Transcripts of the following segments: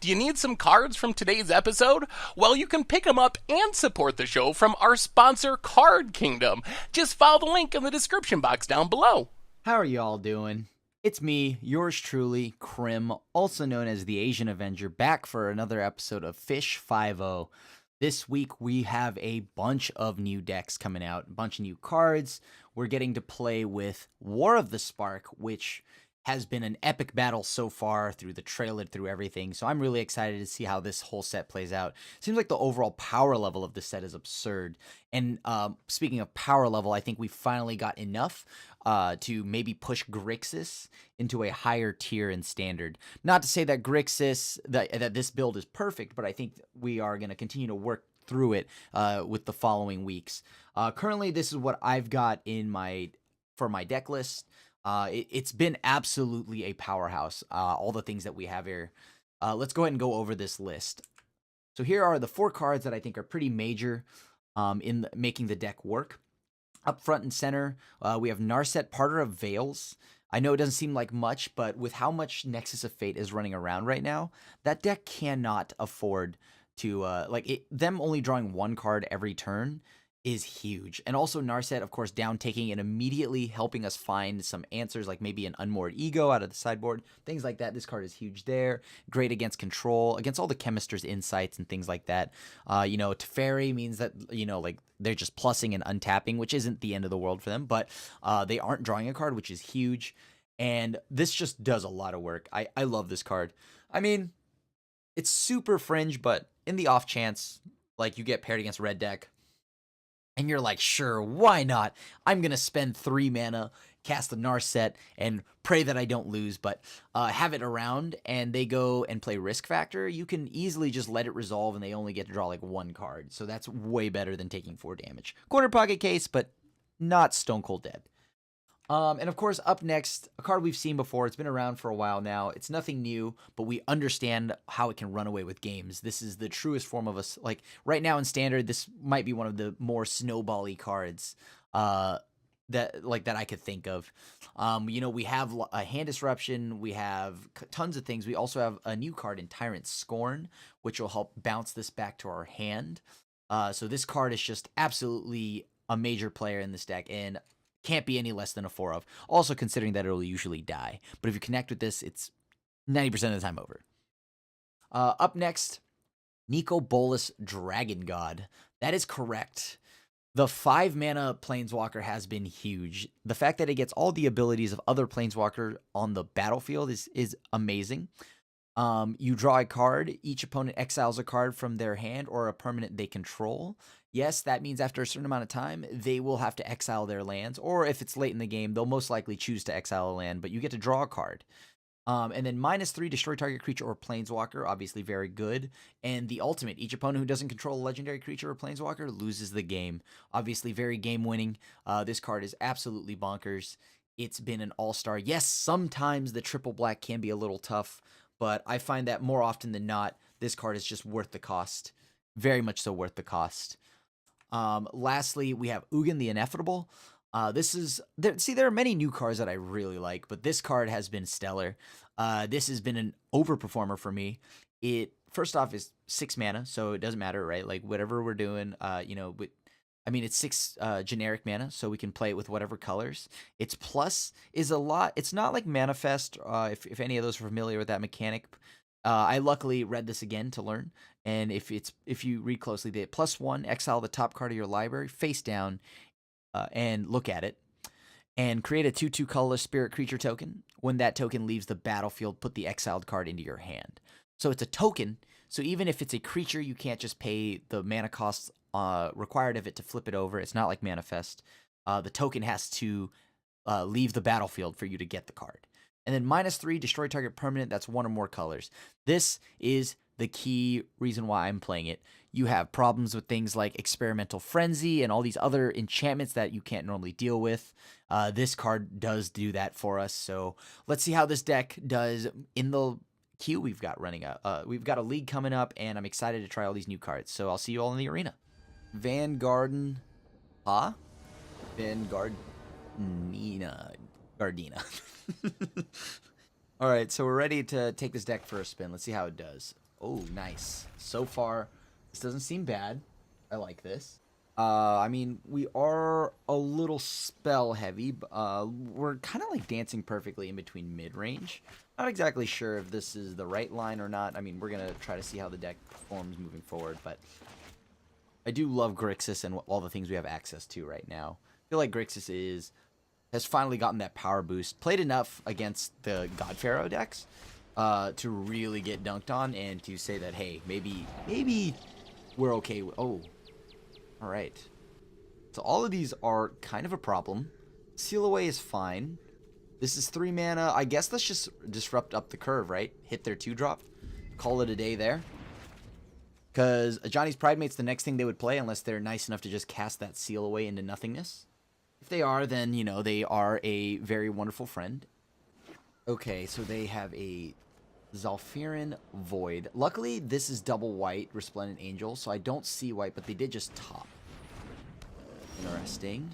Do you need some cards from today's episode? Well, you can pick them up and support the show from our sponsor, Card Kingdom. Just follow the link in the description box down below. How are y'all doing? It's me, yours truly, Krim, also known as the Asian Avenger, back for another episode of Fish 5-0. This week we have a bunch of new decks coming out, a bunch of new cards. We're getting to play with War of the Spark, which has been an epic battle so far through the trailer, through everything. So I'm really excited to see how this whole set plays out. Seems like the overall power level of the set is absurd. And speaking of power level, I think we finally got enough to maybe push Grixis into a higher tier in standard. Not to say that Grixis, that this build is perfect, but I think we are going to continue to work through it with the following weeks. Currently, this is what I've got for my deck list. It's been absolutely a powerhouse, all the things that we have here. Let's go ahead and go over this list. So here are the 4 cards that I think are pretty major in making the deck work. Up front and center, we have Narset, Parter of Veils. I know it doesn't seem like much, but with how much Nexus of Fate is running around right now, that deck cannot afford to, them only drawing 1 card every turn is huge. And also Narset, of course, down taking and immediately helping us find some answers, like maybe an Unmoored Ego out of the sideboard, things like that. This card is huge there. Great against control, against all the Chemist's insights and things like that. Teferi means that, they're just plussing and untapping, which isn't the end of the world for them, but they aren't drawing a card, which is huge. And this just does a lot of work. I love this card. I mean, it's super fringe, but in the off chance, like, you get paired against red deck, and you're like, sure, why not? I'm going to spend 3 mana, cast the Narset, and pray that I don't lose, but have it around, and they go and play Risk Factor. You can easily just let it resolve, and they only get to draw like 1 card. So that's way better than taking 4 damage. Corner Pocket Case, but not Stone Cold Dead. And of course, up next, a card we've seen before. It's been around for a while now. It's nothing new, but we understand how it can run away with games. This is the truest form of us. Like, right now in Standard, this might be one of the more snowbally cards that I could think of. We have a Hand Disruption. We have tons of things. We also have a new card in Tyrant Scorn, which will help bounce this back to our hand. So this card is just absolutely a major player in this deck, and can't be any less than a 4 of. Also considering that it'll usually die. But if you connect with this, it's 90% of the time over. Up next, Nico Bolas Dragon God. That is correct. The 5 mana Planeswalker has been huge. The fact that it gets all the abilities of other Planeswalker on the battlefield is amazing. You draw a card. Each opponent exiles a card from their hand or a permanent they control. Yes, that means after a certain amount of time, they will have to exile their lands. Or if it's late in the game, they'll most likely choose to exile a land, but you get to draw a card. And then -3, destroy target creature or planeswalker, obviously very good. And the ultimate, each opponent who doesn't control a legendary creature or planeswalker loses the game. Obviously very game winning. This card is absolutely bonkers. It's been an all-star. Yes, sometimes the triple black can be a little tough, but I find that more often than not, this card is just worth the cost. Very much so worth the cost. Lastly, we have Ugin the Ineffable. There are many new cards that I really like, but this card has been stellar. This has been an overperformer for me. It, first off, is 6 mana, so it doesn't matter, right? Like, whatever we're doing, it's 6 generic mana, so we can play it with whatever colors. Its plus is a lot. It's not like Manifest, if any of those are familiar with that mechanic. I luckily read this again to learn, and if you read closely, the +1, exile the top card of your library face down, and look at it, and create a 2/2 colorless spirit creature token. When that token leaves the battlefield, put the exiled card into your hand. So it's a token. So even if it's a creature, you can't just pay the mana costs required of it to flip it over. It's not like Manifest. The token has to leave the battlefield for you to get the card. And then -3, destroy target permanent. That's 1 or more colors. This is the key reason why I'm playing it. You have problems with things like Experimental Frenzy and all these other enchantments that you can't normally deal with. This card does do that for us. So let's see how this deck does in the queue we've got running. We've got a league coming up, and I'm excited to try all these new cards. So I'll see you all in the arena. Vanguard, Vanguard, Gardena. All right, so we're ready to take this deck for a spin. Let's see how it does. Oh, nice. So far, this doesn't seem bad. I like this. I mean, we are a little spell heavy. We're kind of like dancing perfectly in between mid-range. Not exactly sure if this is the right line or not. I mean, we're going to try to see how the deck performs moving forward, but I do love Grixis and all the things we have access to right now. I feel like Grixis has finally gotten that power boost. Played enough against the God Pharaoh decks to really get dunked on and to say that, hey, maybe we're okay. Oh, all right. So all of these are kind of a problem. Seal Away is fine. This is 3 mana. I guess let's just disrupt up the curve, right? Hit their 2-drop. Call it a day there. Because Johnny's Pridemate's the next thing they would play unless they're nice enough to just cast that Seal Away into nothingness. If they are, then, you know, they are a very wonderful friend. Okay, so they have a Zalfirin Void. Luckily, this is double white, Resplendent Angel, so I don't see white, but they did just top. Interesting.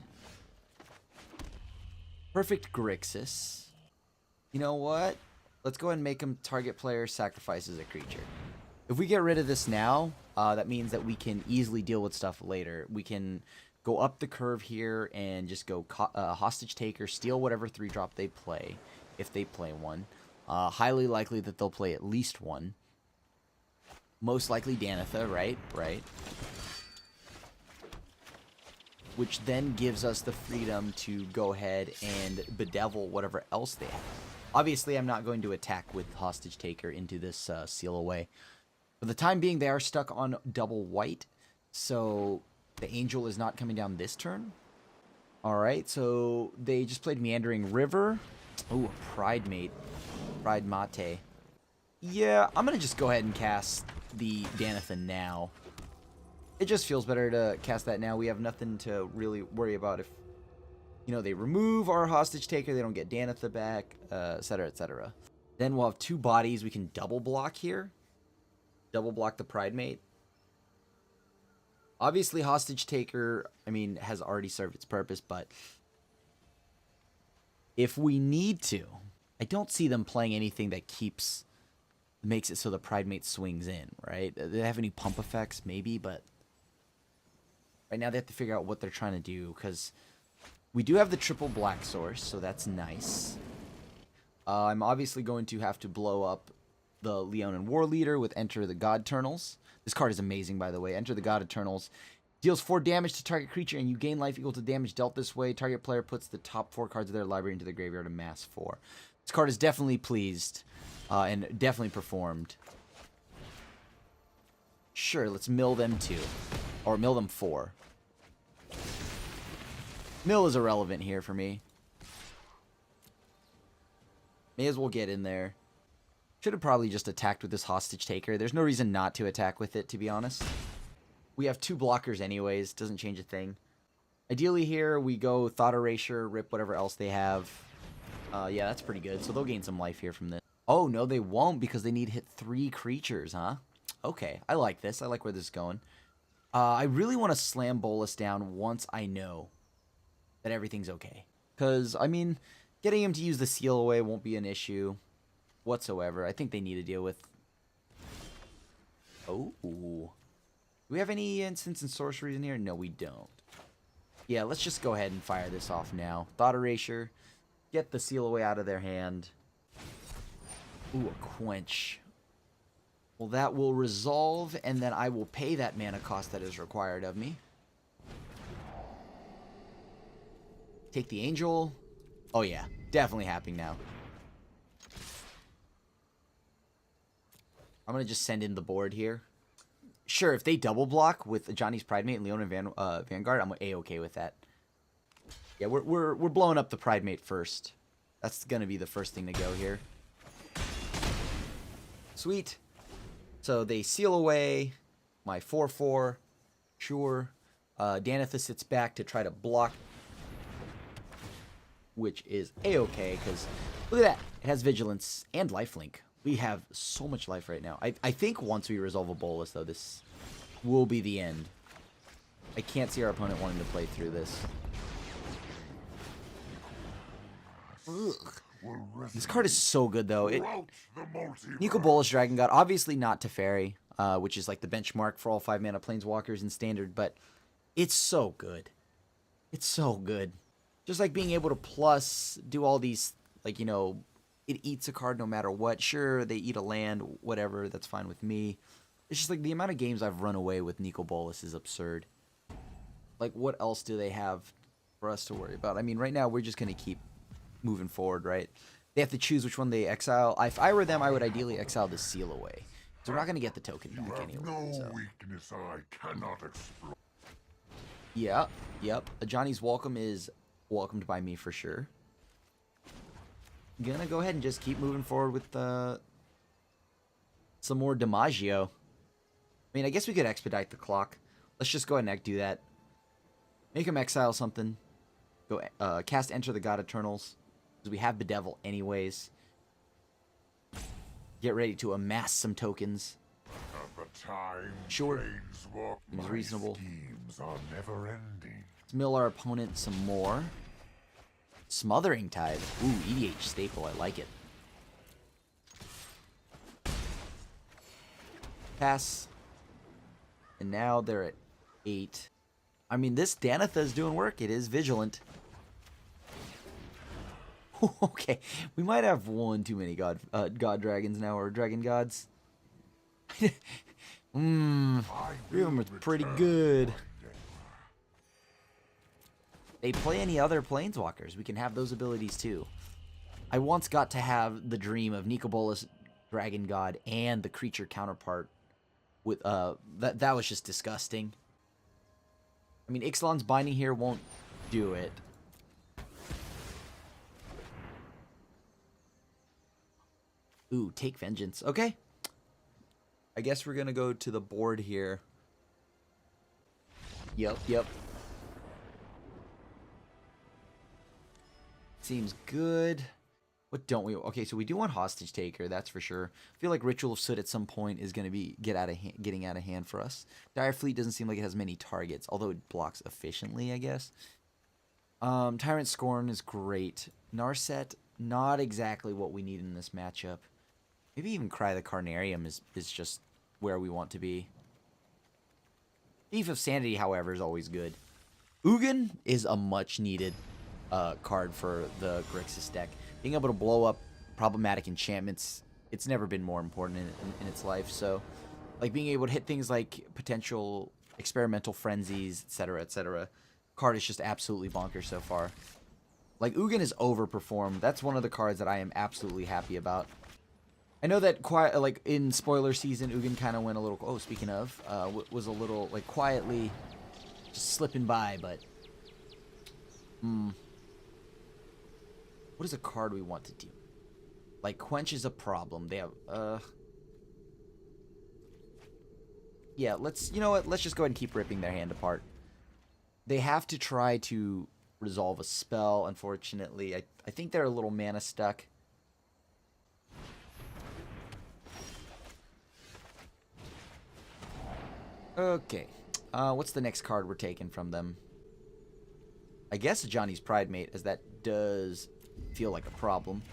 Perfect Grixis. You know what? Let's go ahead and make them target player sacrifices a creature. If we get rid of this now, that means that we can easily deal with stuff later. We can go up the curve here and just go Hostage Taker, steal whatever 3-drop they play, if they play one. Highly likely that they'll play at least one. Most likely Danitha, right? Right. Which then gives us the freedom to go ahead and bedevil whatever else they have. Obviously, I'm not going to attack with Hostage Taker into this Seal Away. For the time being, they are stuck on double white, so the Angel is not coming down this turn. Alright, so they just played Meandering River. Ooh, Pride Mate. Pride Mate. Yeah, I'm going to just go ahead and cast the Danitha now. It just feels better to cast that now. We have nothing to really worry about if, you know, they remove our Hostage Taker, they don't get Danitha back, etc., etc. Then we'll have 2 bodies. We can double block here. Double block the Pride Mate. Obviously, Hostage Taker, I mean, has already served its purpose, but if we need to, I don't see them playing anything that makes it so the Pride Mate swings in, right? Do they have any pump effects? Maybe, but right now they have to figure out what they're trying to do, because we do have the triple black source, so that's nice. I'm obviously going to have to blow up the Leonin War Leader with Enter the God Eternals. This card is amazing, by the way. Enter the God Eternals. Deals 4 damage to target creature, and you gain life equal to damage dealt this way. Target player puts the top 4 cards of their library into the graveyard and mass 4. This card is definitely pleased, and definitely performed. Sure, let's mill them 2. Or mill them 4. Mill is irrelevant here for me. May as well get in there. Should have probably just attacked with this Hostage Taker. There's no reason not to attack with it, to be honest. We have 2 blockers anyways. Doesn't change a thing. Ideally here, we go Thought Erasure, rip whatever else they have. Yeah, that's pretty good. So they'll gain some life here from this. Oh, no, they won't because they need to hit 3 creatures, huh? Okay, I like this. I like where this is going. I really want to slam Bolas down once I know that everything's okay. Because, I mean, getting him to use the Seal Away won't be an issue whatsoever. I think they need to deal with... Oh. Do we have any instants and sorceries in here? No, we don't. Yeah, let's just go ahead and fire this off now. Thought Erasure. Get the Seal Away out of their hand. Ooh, a Quench. Well, that will resolve, and then I will pay that mana cost that is required of me. Take the Angel. Oh yeah, definitely happening now. I'm going to just send in the board here. Sure, if they double block with Johnny's Pridemate and Leonin Vanguard, I'm A-okay with that. Yeah, we're blowing up the Pridemate first. That's going to be the first thing to go here. Sweet. So they seal away my 4/4. Sure. Danitha sits back to try to block, which is A-okay, because look at that. It has Vigilance and Lifelink. We have so much life right now. I think once we resolve a Bolas, though, this will be the end. I can't see our opponent wanting to play through this. Ugh. This card is so good, though. Nicol Bolas Dragon God, obviously not Teferi, which is like the benchmark for all 5-mana Planeswalkers in Standard, but it's so good. It's so good. Just like being able to plus do all these, like, you know, it eats a card no matter what. Sure, they eat a land, whatever, that's fine with me. It's just like the amount of games I've run away with Nicol Bolas is absurd. Like, what else do they have for us to worry about? I mean, right now, we're just going to keep moving forward, right? They have to choose which one they exile. If I were them, I would ideally exile the seal away. So we're not going to get the token back anyway. No weakness I cannot explore. Yeah, yep. Johnny's welcome is welcomed by me for sure. Gonna go ahead and just keep moving forward with some more DiMaggio. I mean, I guess we could expedite the clock. Let's just go ahead and do that. Make him exile something. Go cast Enter the God Eternals. Because we have Bedevil anyways. Get ready to amass some tokens. Sure. Seems reasonable. Schemes are never ending. Let's mill our opponent some more. Smothering Tide. Ooh, EDH staple. I like it. Pass. And now they're at 8. I mean, this Danitha is doing work. It is vigilant. Okay, we might have one too many god dragons now, or dragon gods. Three of them are pretty good. They play any other planeswalkers. We can have those abilities too. I once got to have the dream of Nicol Bolas Dragon God and the creature counterpart. With that was just disgusting. I mean, Ixalan's Binding here won't do it. Ooh, take vengeance. Okay. I guess we're gonna go to the board here. Yep. Seems good. What don't we? Okay, so we do want Hostage Taker, that's for sure. I feel like Ritual of Soot at some point is gonna be getting out of hand for us. Dire Fleet doesn't seem like it has many targets, although it blocks efficiently, I guess. Tyrant Scorn is great. Narset, not exactly what we need in this matchup. Maybe even Cry the Carnarium is just where we want to be. Thief of Sanity, however, is always good. Ugin is a much-needed card for the Grixis deck. Being able to blow up problematic enchantments, it's never been more important in its life. So, like, being able to hit things like potential experimental frenzies, etc., etc. Card is just absolutely bonkers so far. Like, Ugin is overperformed. That's one of the cards that I am absolutely happy about. I know that like in spoiler season, Ugin kind of went a little. Oh, speaking of, was a little like quietly just slipping by. But what is a card we want to do? Like Quench is a problem. They have yeah. You know what? Let's just go ahead and keep ripping their hand apart. They have to try to resolve a spell. Unfortunately, I think they're a little mana stuck. Okay, what's the next card we're taking from them? I guess Johnny's Pridemate, as that does feel like a problem.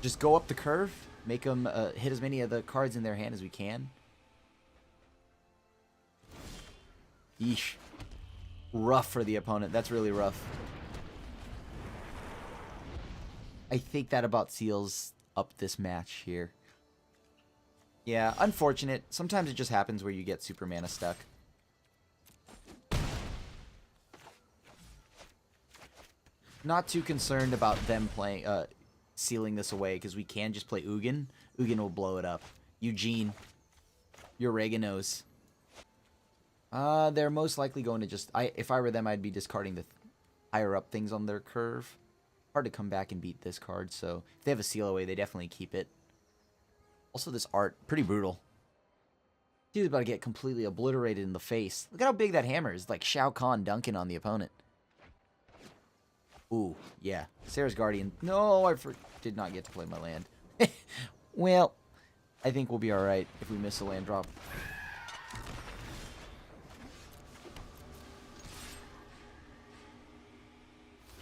Just go up the curve, make them hit as many of the cards in their hand as we can. Yeesh. Rough for the opponent. That's really rough. I think that about seals up this match here. Yeah, unfortunate. Sometimes it just happens where you get super mana stuck. Not too concerned about them playing, sealing this away, because we can just play Ugin. Ugin will blow it up. Eugene, your oreganos. They're most likely going to just... if I were them, I'd be discarding the higher up things on their curve. Hard to come back and beat this card, so if they have a seal away, they definitely keep it. Also, this art, pretty brutal. Dude's about to get completely obliterated in the face. Look at how big that hammer is. Like Shao Kahn dunking on the opponent. Ooh, yeah. Sarah's Guardian. No, I did not get to play my land. Well, I think we'll be alright if we miss a land drop.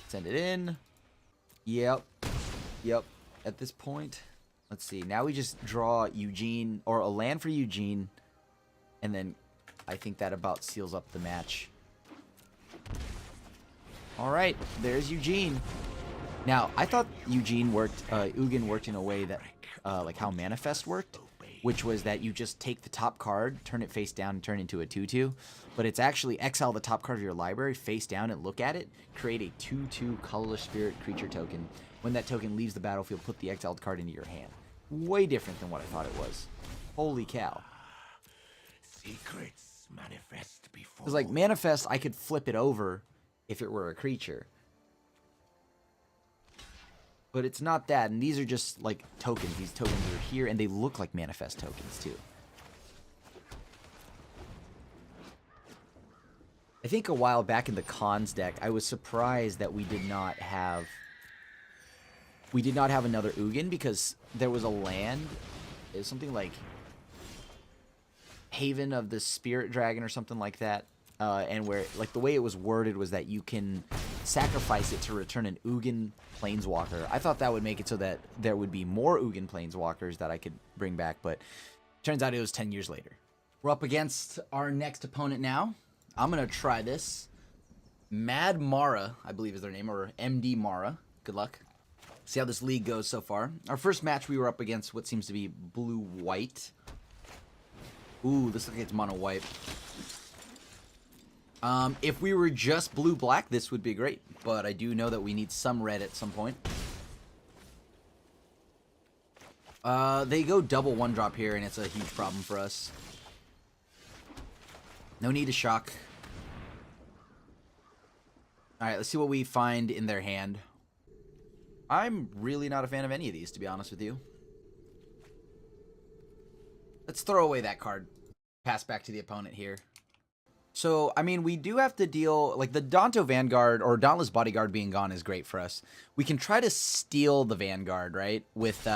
Send it in. Yep. Yep. At this point, let's see. Now we just draw Eugene, or a land for Eugene, and then I think that about seals up the match. Alright, there's Eugene. Now, I thought Eugene worked, Ugin worked in a way that, like how Manifest worked, which was that you just take the top card, turn it face down, and turn it into a 2/2. But it's actually exile the top card of your library, face down, and look at it, create a 2/2 colorless spirit creature token. When that token leaves the battlefield, put the exiled card into your hand. Way different than what I thought it was. Holy cow. Secrets manifest before. Because, like, Manifest, I could flip it over if it were a creature. But it's not that, and these are just, like, tokens. These tokens are here, and they look like Manifest tokens, too. I think a while back in the Cons deck, I was surprised that we did not have another Ugin, because there was a land. It was something like Haven of the Spirit Dragon or something like that. And where, like, the way it was worded was that you can sacrifice it to return an Ugin Planeswalker. I thought that would make it so that there would be more Ugin Planeswalkers that I could bring back, but turns out it was 10 years later. We're up against our next opponent now. I'm going to try this. Mad Mara, I believe is their name, or MD Mara. Good luck. See how this league goes so far. Our first match, we were up against what seems to be blue-white. Ooh, this looks like it's mono-white. If we were just blue-black, this would be great. But I do know that we need some red at some point. They go double one-drop here, and it's a huge problem for us. No need to shock. Alright, let's see what we find in their hand. I'm really not a fan of any of these, to be honest with you. Let's throw away that card. Pass back to the opponent here. So, I mean, we do have to deal... Like, the Danto Vanguard, or Dauntless Bodyguard being gone is great for us. We can try to steal the Vanguard, right? With,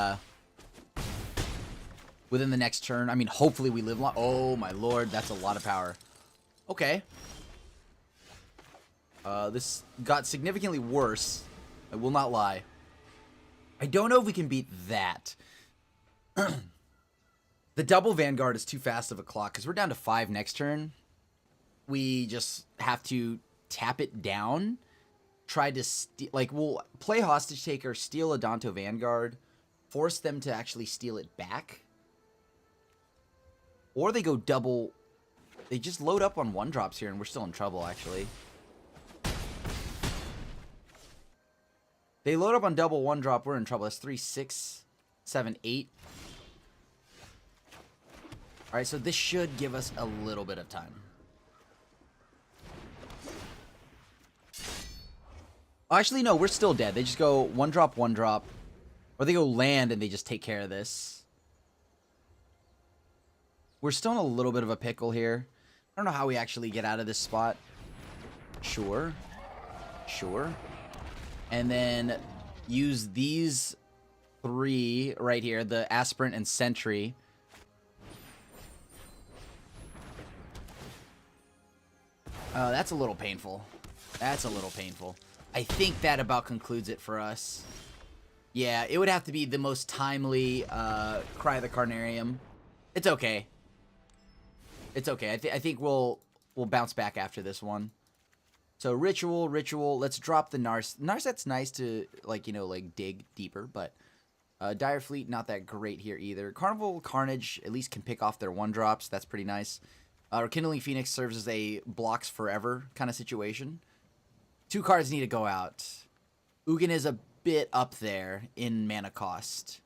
within the next turn. I mean, hopefully we live long... Oh, my lord, that's a lot of power. Okay. This got significantly worse. I will not lie. I don't know if we can beat that. The double Vanguard is too fast of a clock, because we're down to 5 next turn. We just have to tap it down. Try to steal... Like, we'll play Hostage Taker, steal a Danto Vanguard, force them to actually steal it back. Or they go double... They just load up on one-drops here, and we're still in trouble, actually. They load up on double one-drop, we're in trouble. That's 3, 6, 7, 8. Alright, so this should give us a little bit of time. Actually, no, we're still dead. They just go one-drop, one-drop. Or they go land, and they just take care of this. We're still in a little bit of a pickle here. I don't know how we actually get out of this spot. Sure. Sure. And then use these 3 right here, the Aspirant and Sentry. That's a little painful. That's a little painful. I think that about concludes it for us. Yeah, it would have to be the most timely Cry the Carnarium. It's okay. It's okay. I think we'll bounce back after this one. So Ritual. Let's drop the Narset's nice to, like, you know, like dig deeper, but Dire Fleet not that great here either. Carnival Carnage at least can pick off their one drops. That's pretty nice. Kindling Phoenix serves as a blocks forever kind of situation. 2 cards need to go out. Ugin is a bit up there in mana cost.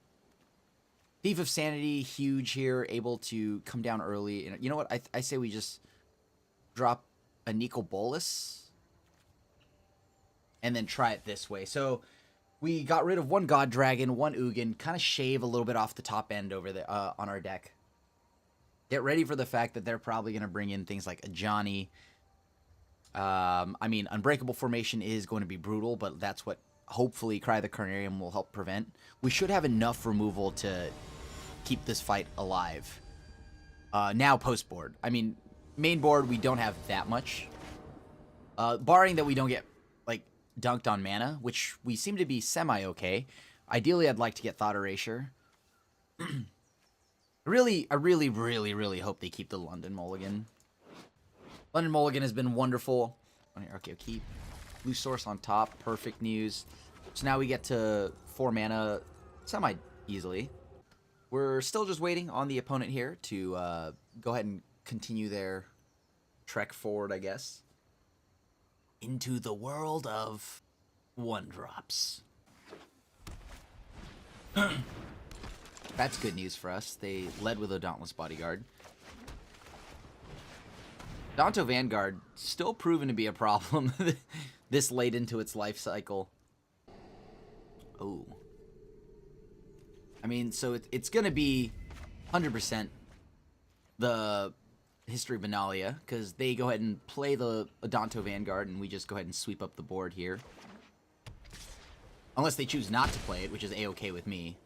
Thief of Sanity, huge here, able to come down early. You know what? I say we just drop a Nicol Bolas and then try it this way. So we got rid of 1 God Dragon, 1 Ugin, kind of shave a little bit off the top end over there on our deck. Get ready for the fact that they're probably going to bring in things like a Johnny. I mean, Unbreakable Formation is going to be brutal, but that's what hopefully Cry the Carnarium will help prevent. We should have enough removal to keep this fight alive. Now post-board. I mean, main board, we don't have that much. Barring that we don't get, like, dunked on mana, which we seem to be semi-okay. Ideally, I'd like to get Thought Erasure. I really hope they keep the London Mulligan. London Mulligan has been wonderful. Okay, keep Blue Source on top. Perfect news. So now we get to 4 mana semi-easily. We're still just waiting on the opponent here to go ahead and continue their trek forward, I guess, into the world of 1-drops. That's good news for us. They led with a Dauntless Bodyguard. Daunto Vanguard still proven to be a problem this late into its life cycle. Oh. I mean, so it's going to be 100% the History of Benalia, because they go ahead and play the Daunto Vanguard, and we just go ahead and sweep up the board here. Unless they choose not to play it, which is A-okay with me.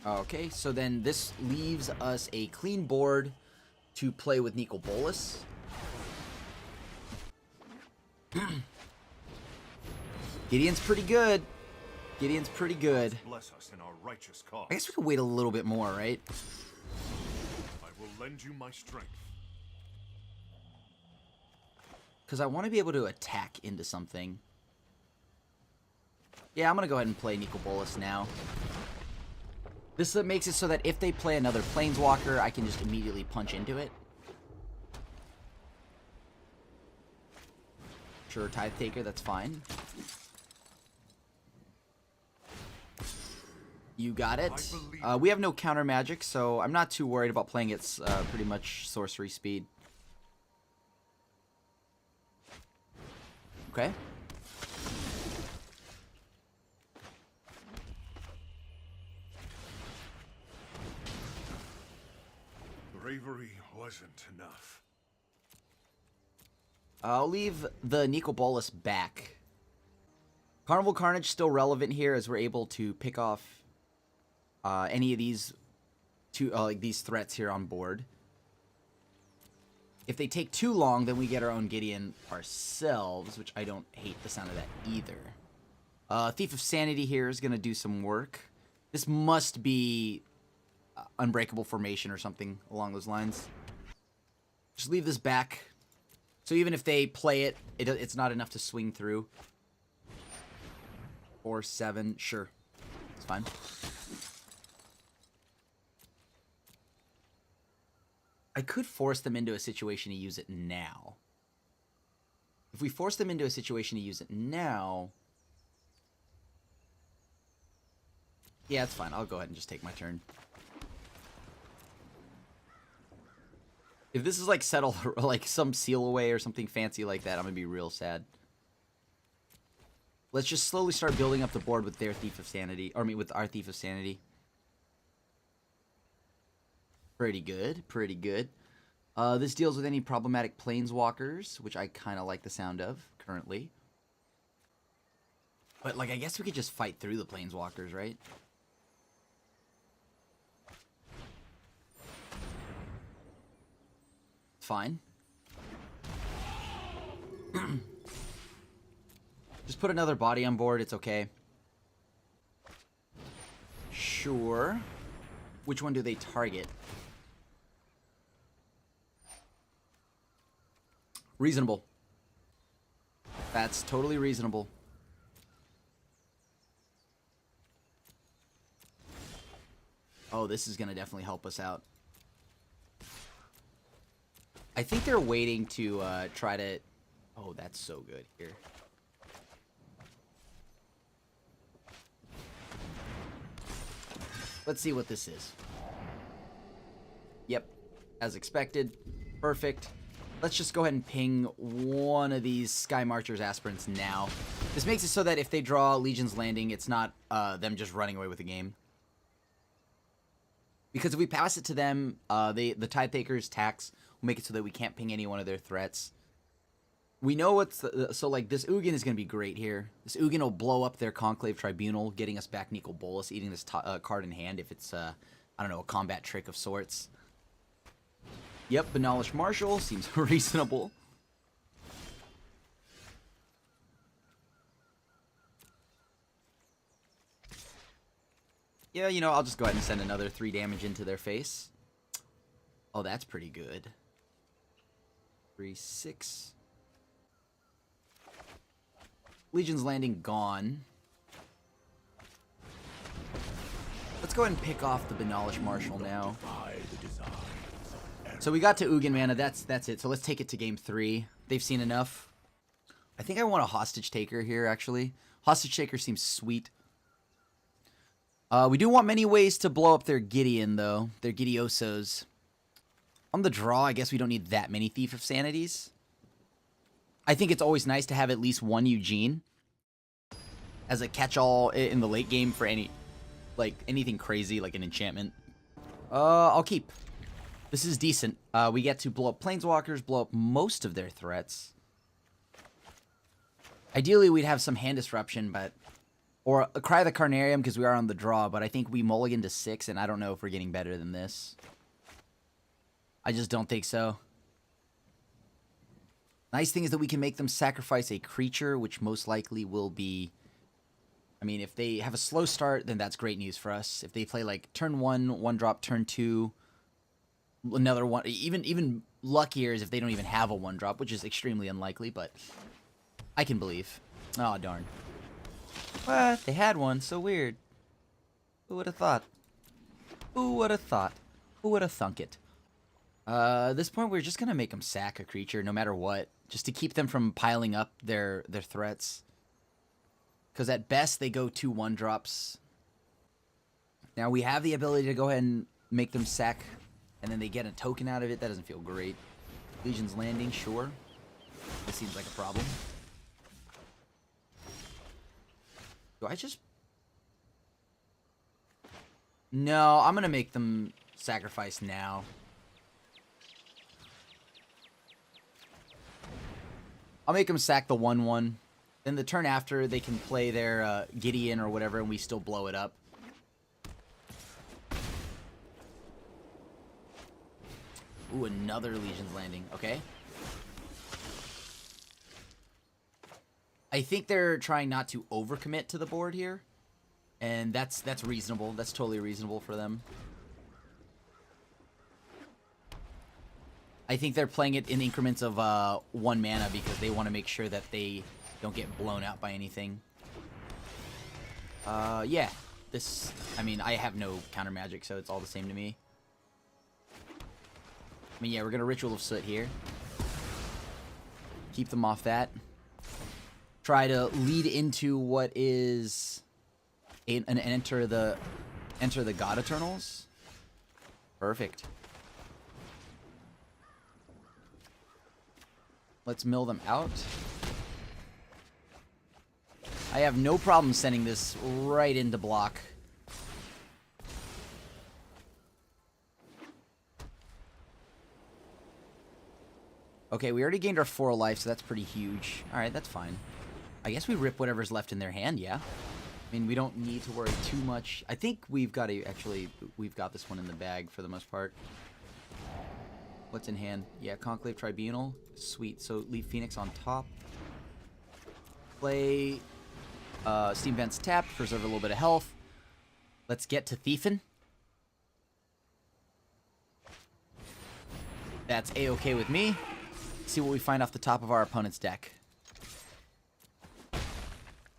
Okay, so then this leaves us a clean board to play with Nicol Bolas. Gideon's pretty good. Gideon's pretty good. Bless us in our righteous cause. I guess we could wait a little bit more, right? I will lend you my strength. Because I want to be able to attack into something. Yeah, I'm going to go ahead and play Nicol Bolas now. This makes it so that if they play another Planeswalker, I can just immediately punch into it. Sure, Tithe Taker, that's fine. You got it. We have no counter magic, so I'm not too worried about playing its pretty much sorcery speed. Okay. Bravery wasn't enough. I'll leave the Nicol Bolas back. Carnival Carnage still relevant here, as we're able to pick off any of these these threats here on board. If they take too long, then we get our own Gideon ourselves, which I don't hate the sound of that either. Thief of Sanity here is going to do some work. This must be Unbreakable Formation or something along those lines. Just leave this back. So even if they play it, it's not enough to swing through. 4, 7, sure. It's fine. I could force them into a situation to use it now. If we force them into a situation to use it now... Yeah, it's fine. I'll go ahead and just take my turn. If this is like Settle, like some Seal Away or something fancy like that, I'm going to be real sad. Let's just slowly start building up the board with their Thief of Sanity. Or I mean, with our Thief of Sanity. Pretty good, pretty good. This deals with any problematic Planeswalkers, which I kind of like the sound of currently. But, like, I guess we could just fight through the Planeswalkers, right? Fine. Just put another body on board, it's okay. Sure. Which one do they target? Reasonable. That's totally reasonable. Oh, this is going to definitely help us out. I think they're waiting to try to... Oh, that's so good here. Let's see what this is. Yep, as expected. Perfect. Let's just go ahead and ping one of these Sky Marchers Aspirants now. This makes it so that if they draw Legion's Landing, it's not them just running away with the game. Because if we pass it to them, the Tide Taker's tax will make it so that we can't ping any one of their threats. We know what's... so, like, this Ugin is going to be great here. This Ugin will blow up their Conclave Tribunal, getting us back Nicol Bolas, eating this card in hand if it's, I don't know, a combat trick of sorts. Yep, Benalia Marshal seems reasonable. Yeah, you know, I'll just go ahead and send another 3 damage into their face. Oh, that's pretty good. 3, 6. Legion's Landing gone. Let's go ahead and pick off the Benalish Marshal now. So we got to Ugin mana. That's it. So let's take it to game 3. They've seen enough. I think I want a Hostage Taker here, actually. Hostage Taker seems sweet. We do want many ways to blow up their Gideon, though. Their Gidiosos. On the draw, I guess we don't need that many Thief of Sanities. I think it's always nice to have at least one Eugene as a catch-all in the late game for anything crazy, like an enchantment. I'll keep. This is decent. We get to blow up Planeswalkers, blow up most of their threats. Ideally, we'd have some hand disruption, or Cry the Carnarium because we are on the draw, but I think we mulligan to 6, and I don't know if we're getting better than this. I just don't think so. Nice thing is that we can make them sacrifice a creature, which most likely will be... I mean, if they have a slow start, then that's great news for us. If they play, like, turn 1, 1-drop, turn 2, another one... Even luckier is if they don't even have a 1-drop, which is extremely unlikely, but I can believe. Oh, darn. What? They had one. So weird. Who would have thought? Who would have thought? Who would have thunk it? At this point, we're just going to make them sack a creature no matter what, just to keep them from piling up their threats. Because at best, they go 2 1-drops. Now, we have the ability to go ahead and make them sack, and then they get a token out of it. That doesn't feel great. Legion's Landing, sure. This seems like a problem. Do I just... No, I'm going to make them sacrifice now. I'll make them sack the 1/1. Then the turn after, they can play their Gideon or whatever, and we still blow it up. Ooh, another Legion's Landing. Okay. I think they're trying not to overcommit to the board here. And that's reasonable. That's totally reasonable for them. I think they're playing it in increments of 1 mana because they want to make sure that they don't get blown out by anything. Yeah. This, I mean, I have no counter magic, so it's all the same to me. I mean, yeah, we're going to Ritual of Soot here. Keep them off that. Try to lead into what is an enter the God Eternals. Perfect. Let's mill them out. I have no problem sending this right into block. Okay, we already gained our 4 life, so that's pretty huge. Alright, that's fine. I guess we rip whatever's left in their hand, yeah. I mean, we don't need to worry too much. I think we've got we've got this one in the bag for the most part. What's in hand? Yeah, Conclave Tribunal. Sweet. So leave Phoenix on top. Play Steam Vents tapped. Preserve a little bit of health. Let's get to Thiefin. That's A-okay with me. See what we find off the top of our opponent's deck.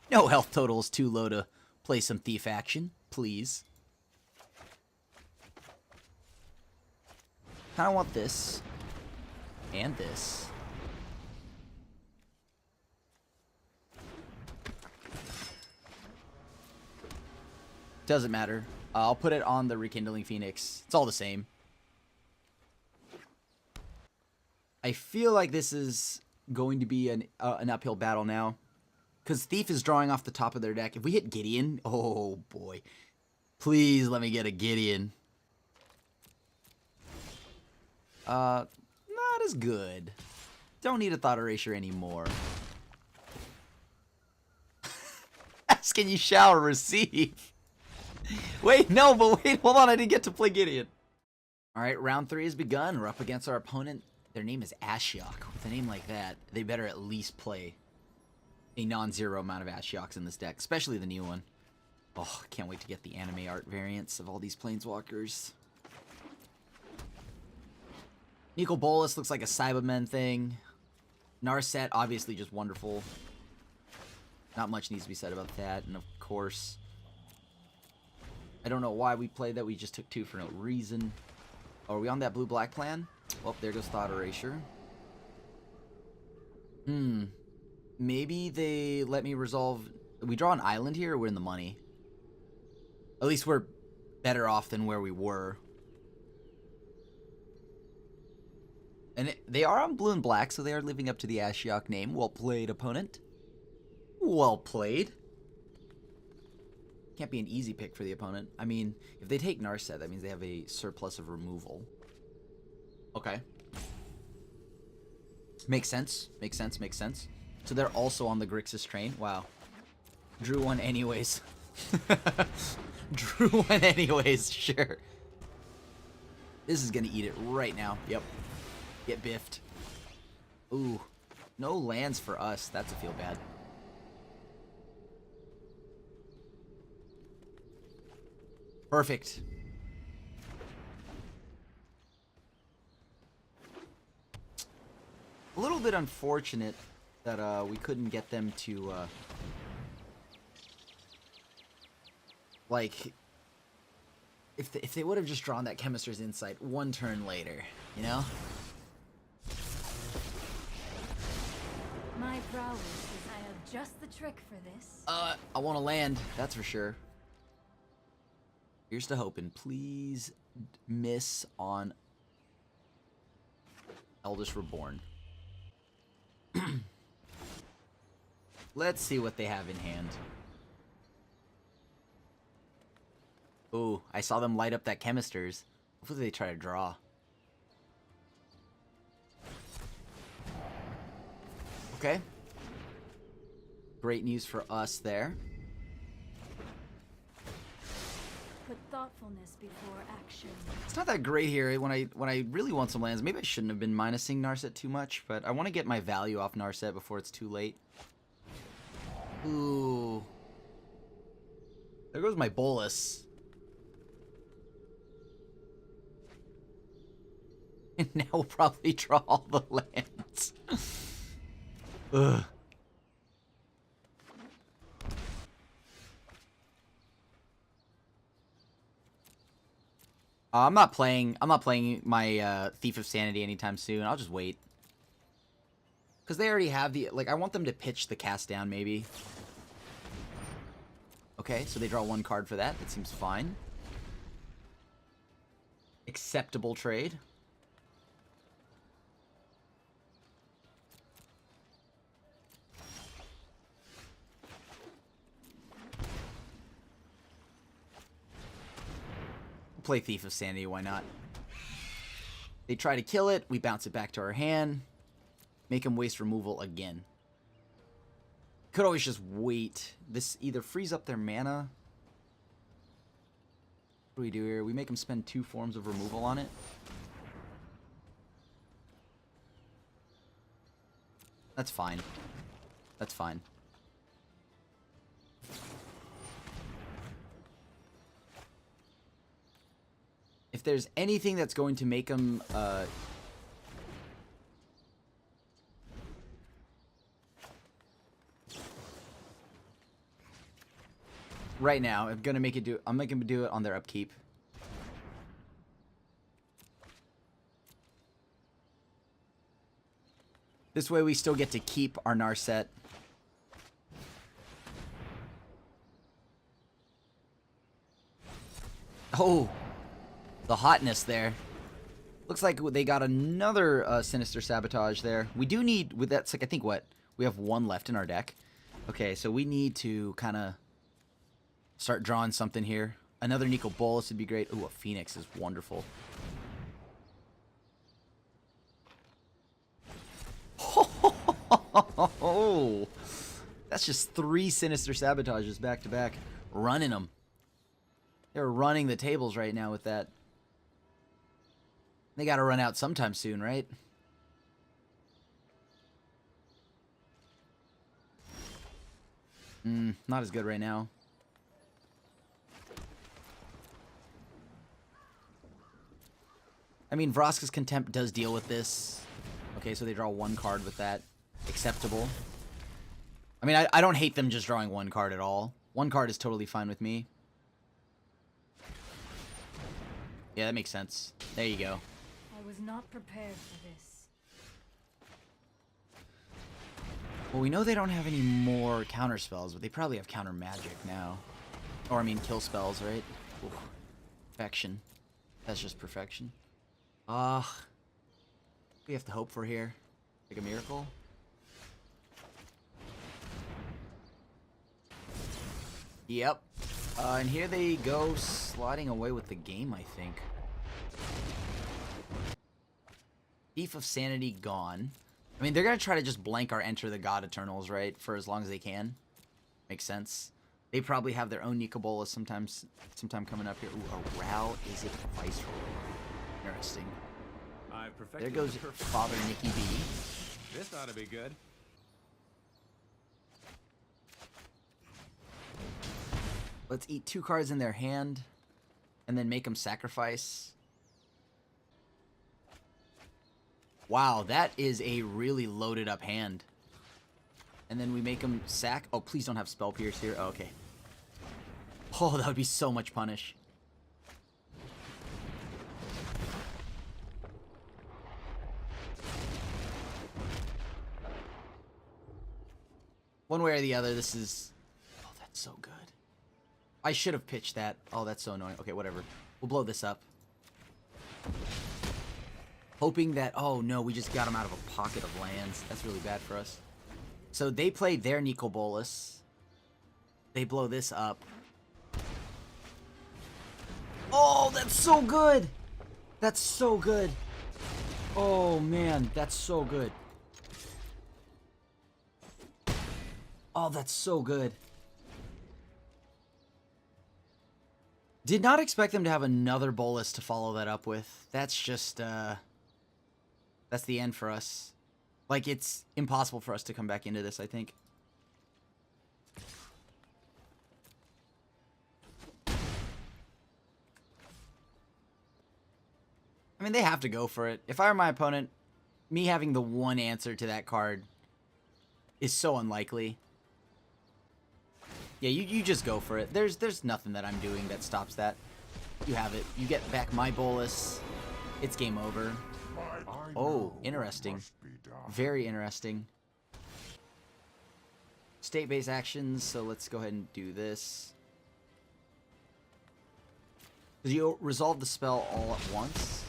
No health total is too low to play some Thief action, please. Kinda want this. And this. Doesn't matter. I'll put it on the Rekindling Phoenix. It's all the same. I feel like this is going to be an uphill battle now. Because Thief is drawing off the top of their deck. If we hit Gideon, oh boy. Please let me get a Gideon. Not as good. Don't need a Thought Erasure anymore. Ask and you shall receive. Wait, no, but wait, hold on, I didn't get to play Gideon. Alright, round 3 has begun. We're up against our opponent. Their name is Ashiok. With a name like that, they better at least play a non-zero amount of Ashioks in this deck, especially the new one. Oh, can't wait to get the anime art variants of all these planeswalkers. Nicol Bolas looks like a Cybermen thing. Narset, obviously just wonderful. Not much needs to be said about that. And of course, I don't know why we played that. We just took 2 for no reason. Oh, are we on that blue-black plan? Well, there goes Thought Erasure. Maybe they let me resolve... We draw an island here, or we're in the money? At least we're better off than where we were. And they are on blue and black, so they are living up to the Ashiok name. Well played, opponent. Well played. Can't be an easy pick for the opponent. I mean, if they take Narset, that means they have a surplus of removal. Okay. Makes sense. Makes sense. Makes sense. So they're also on the Grixis train. Wow. Drew one anyways. Drew one anyways, sure. This is gonna eat it right now. Yep. Get biffed. Ooh. No lands for us. That's a feel bad. Perfect. A little bit unfortunate that we couldn't get them to like if they would have just drawn that Chemister's Insight 1 turn later, you know? My prowess is I have just the trick for this. I want to land, that's for sure. Here's to hoping. Please miss on Eldest Reborn. Let's see what they have in hand. Ooh, I saw them light up that Chemisters. Hopefully they try to draw. Okay. Great news for us there. Put thoughtfulness before action. It's not that great here. When I really want some lands, maybe I shouldn't have been minusing Narset too much, but I want to get my value off Narset before it's too late. Ooh. There goes my Bolus. And now we'll probably draw all the lands. Ugh. I'm not playing my Thief of Sanity anytime soon. I'll just wait. Because they already have the... Like, I want them to pitch the cast down, maybe. Okay, so they draw 1 card for that. That seems fine. Acceptable trade. Play Thief of Sanity, why not? They try to kill it, we bounce it back to our hand. Make them waste removal again. Could always just wait. This either frees up their mana. What do we do here? We make them spend 2 forms of removal on it. That's fine. That's fine. If there's anything that's going to make them right now, I'm gonna make it do. I'm making them do it on their upkeep. This way, we still get to keep our Narset. Oh. The hotness there. Looks like they got another Sinister Sabotage there. We do need, with that's like, I think what? We have 1 left in our deck. Okay, so we need to kind of start drawing something here. Another Nicol Bolas would be great. Ooh, a Phoenix is wonderful. Oh, that's just 3 Sinister Sabotages back to back. Running them. They're running the tables right now with that. They gotta run out sometime soon, right? Not as good right now. I mean, Vraska's Contempt does deal with this. Okay, so they draw 1 card with that. Acceptable. I mean, I don't hate them just drawing 1 card at all. 1 card is totally fine with me. Yeah, that makes sense. There you go. I was not prepared for this. Well, we know they don't have any more counter spells, but they probably have counter magic now. Or, I mean, kill spells, right? Ooh. Perfection. That's just perfection. We have to hope for here. Like a miracle. Yep. And here they go sliding away with the game, I think. Thief of Sanity gone. I mean, they're going to try to just blank our Enter the God Eternals, right? For as long as they can. Makes sense. They probably have their own Nikobolas sometime coming up here. Ooh, a Rao is it Viceroy. Interesting. There goes Father Nicky B. This ought to be good. Let's eat 2 cards in their hand, and then make them sacrifice. Wow, that is a really loaded up hand. And then we make them sack. Oh, please don't have Spell Pierce here. Oh, okay. Oh, that would be so much punish. One way or the other, this is... Oh, that's so good. I should have pitched that. Oh, that's so annoying. Okay, whatever. We'll blow this up. Hoping that... Oh, no, we just got him out of a pocket of lands. That's really bad for us. So they play their Nikobolas. They blow this up. Oh, that's so good! That's so good. Oh, man, that's so good. Oh, that's so good. Did not expect them to have another bolus to follow that up with. That's just, that's the end for us. Like, it's impossible for us to come back into this, I think. I mean, they have to go for it. If I were my opponent, me having the one answer to that card is so unlikely. Yeah, you just go for it. There's nothing that I'm doing that stops that. You have it. You get back my bolus. It's game over. Oh, interesting. Very interesting. State-based actions, so let's go ahead and do this. Because you resolve the spell all at once.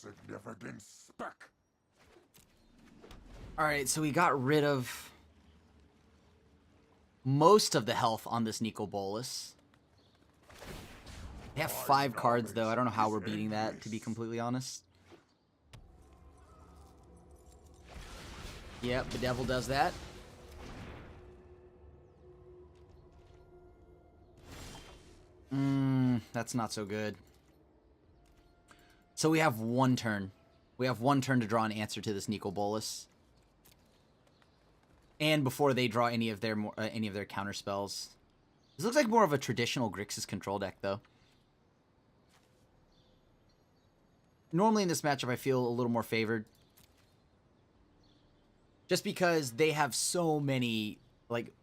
Insignificant speck. Alright, so we got rid of most of the health on this Nikobolas. They have 5 cards, though. I don't know how we're beating that, to be completely honest. Yep, the devil does that. That's not so good. So we have 1 turn. We have 1 turn to draw an answer to this Nikobolas. And before they draw any of their counter spells. This looks like more of a traditional Grixis control deck, though. Normally in this matchup, I feel a little more favored. Just because they have so many... Like,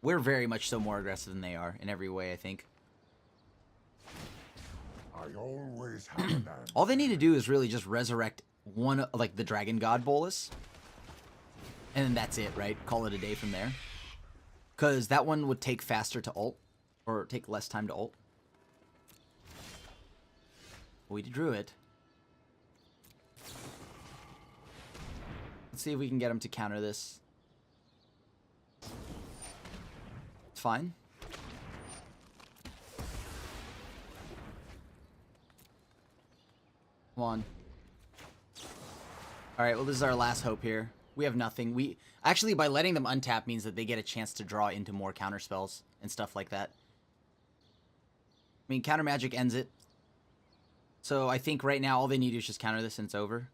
we're very much so more aggressive than they are in every way, I think. I always have an answer. All they need to do is really just resurrect one, like, the Dragon God Bolus. And then that's it, right? Call it a day from there. Because that one would take faster to ult. Or take less time to ult. We drew it. Let's see if we can get him to counter this. It's fine. Come on. Alright, well, this is our last hope here. We have nothing. We actually, by letting them untap means that they get a chance to draw into more counter spells and stuff like that. I mean, counter magic ends it. So I think right now all they need to do is just counter this and it's over.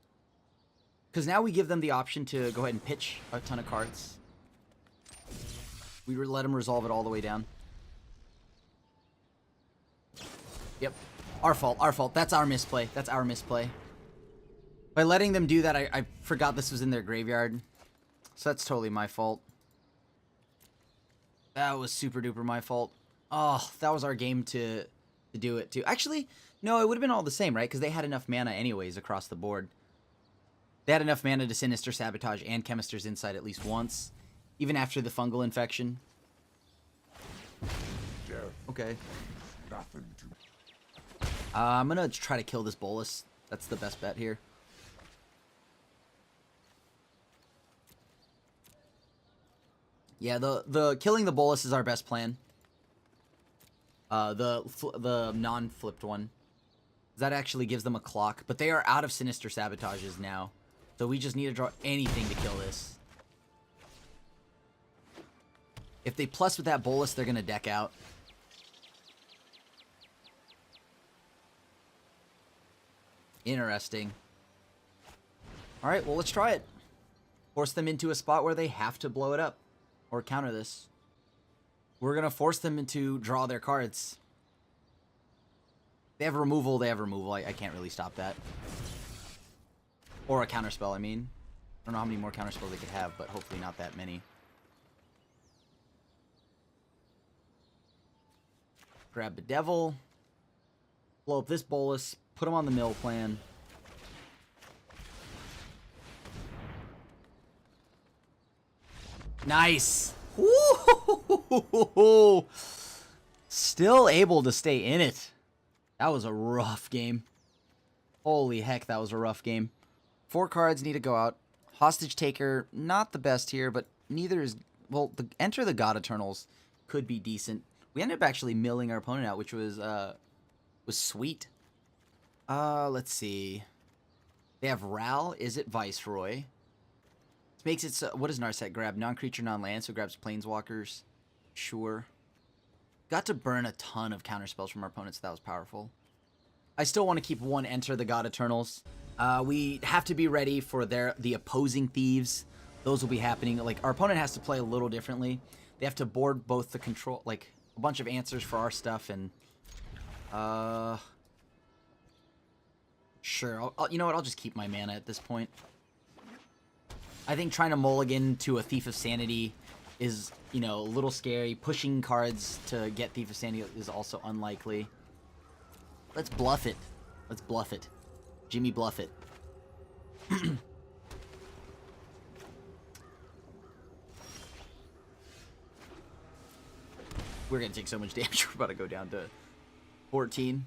Because now we give them the option to go ahead and pitch a ton of cards. We let him resolve it all the way down. Yep. Our fault. Our fault. That's our misplay. That's our misplay. By letting them do that, I forgot this was in their graveyard. So that's totally my fault. That was super duper my fault. Oh, that was our game to do it too. Actually, no, it would have been all the same, right? Because they had enough mana anyways across the board. They had enough mana to Sinister Sabotage and Chemister's Insight at least once. Even after the fungal infection. Death, Okay. nothing to. I'm gonna try to kill this Bolus. That's the best bet here. Yeah, the killing the Bolus is our best plan. The non-flipped one. That actually gives them a clock, but they are out of Sinister Sabotages now. So we just need to draw anything to kill this. If they plus with that Bolus, they're gonna deck out. Interesting. Alright, well, let's try it. Force them into a spot where they have to blow it up. Or counter this. We're going to force them to draw their cards. They have removal, they have removal. I can't really stop that. Or a counterspell, I mean. I don't know how many more counterspells they could have, but hopefully not that many. Grab the Devil. Blow up this Bolus. Put him on the mill plan. Nice. Ooh. Still able to stay in it. That was a rough game. Holy heck, that was a rough game. 4 cards need to go out. Hostage Taker, not the best here, but neither is... Well, Enter the God Eternals could be decent. We ended up actually milling our opponent out, which was sweet. Let's see. They have Ral. Is it Viceroy? This makes it so... What does Narset grab? Non-creature, non-land, so it grabs Planeswalkers. Sure. Got to burn a ton of counterspells from our opponents. That was powerful. I still want to keep 1 Enter the God Eternals. We have to be ready for the opposing thieves. Those will be happening. Like, our opponent has to play a little differently. They have to board both the control... Like, a bunch of answers for our stuff and... Sure. You know what? I'll just keep my mana at this point. I think trying to mulligan to a Thief of Sanity is, you know, a little scary. Pushing cards to get Thief of Sanity is also unlikely. Let's bluff it. Let's bluff it. Jimmy, bluff it. We're going to take so much damage. We're about to go down to 14.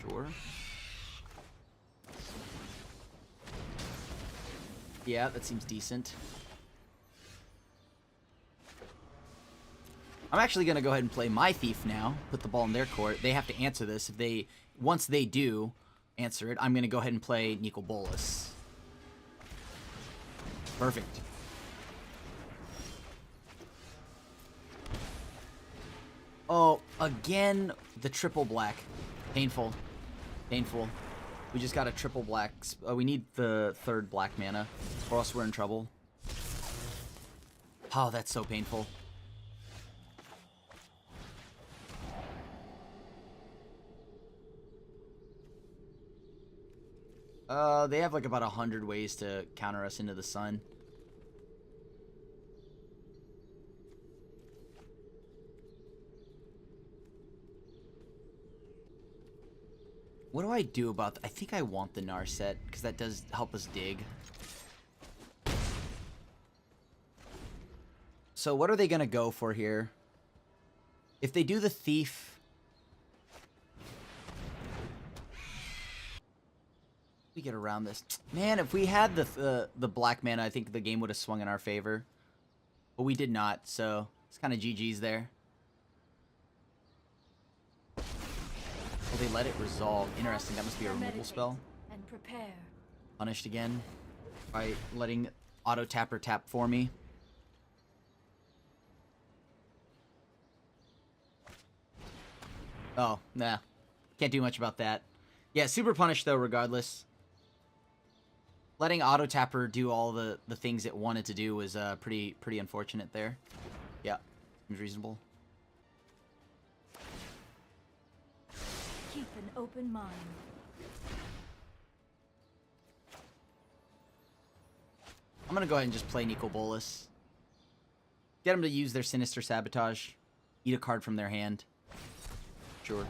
Sure. Yeah, that seems decent. I'm actually going to go ahead and play my Thief now. Put the ball in their court. They have to answer this. Once they do answer it, I'm going to go ahead and play Nicol Bolas. Perfect. Oh, again, the triple black. Painful. Painful. We just got a triple black. We need the 3rd black mana, or else we're in trouble. Oh, that's so painful. They have like about 100 ways to counter us into the sun. What do I do about I think I want the Narset, because that does help us dig. So what are they going to go for here? If they do the Thief... We get around this. Man, if we had the black mana, I think the game would have swung in our favor. But we did not, so it's kind of GG's there. Oh, they let it resolve. Interesting, that must be a removal spell. And prepare. Punished again by letting auto tapper tap for me. Oh, nah. Can't do much about that. Yeah, super punished though, regardless. Letting auto tapper do all the things it wanted to do was pretty unfortunate there. Yeah, seems reasonable. Keep an open mind. I'm gonna go ahead and just play Nico Bolas. Get them to use their Sinister Sabotage. Eat a card from their hand. Sure.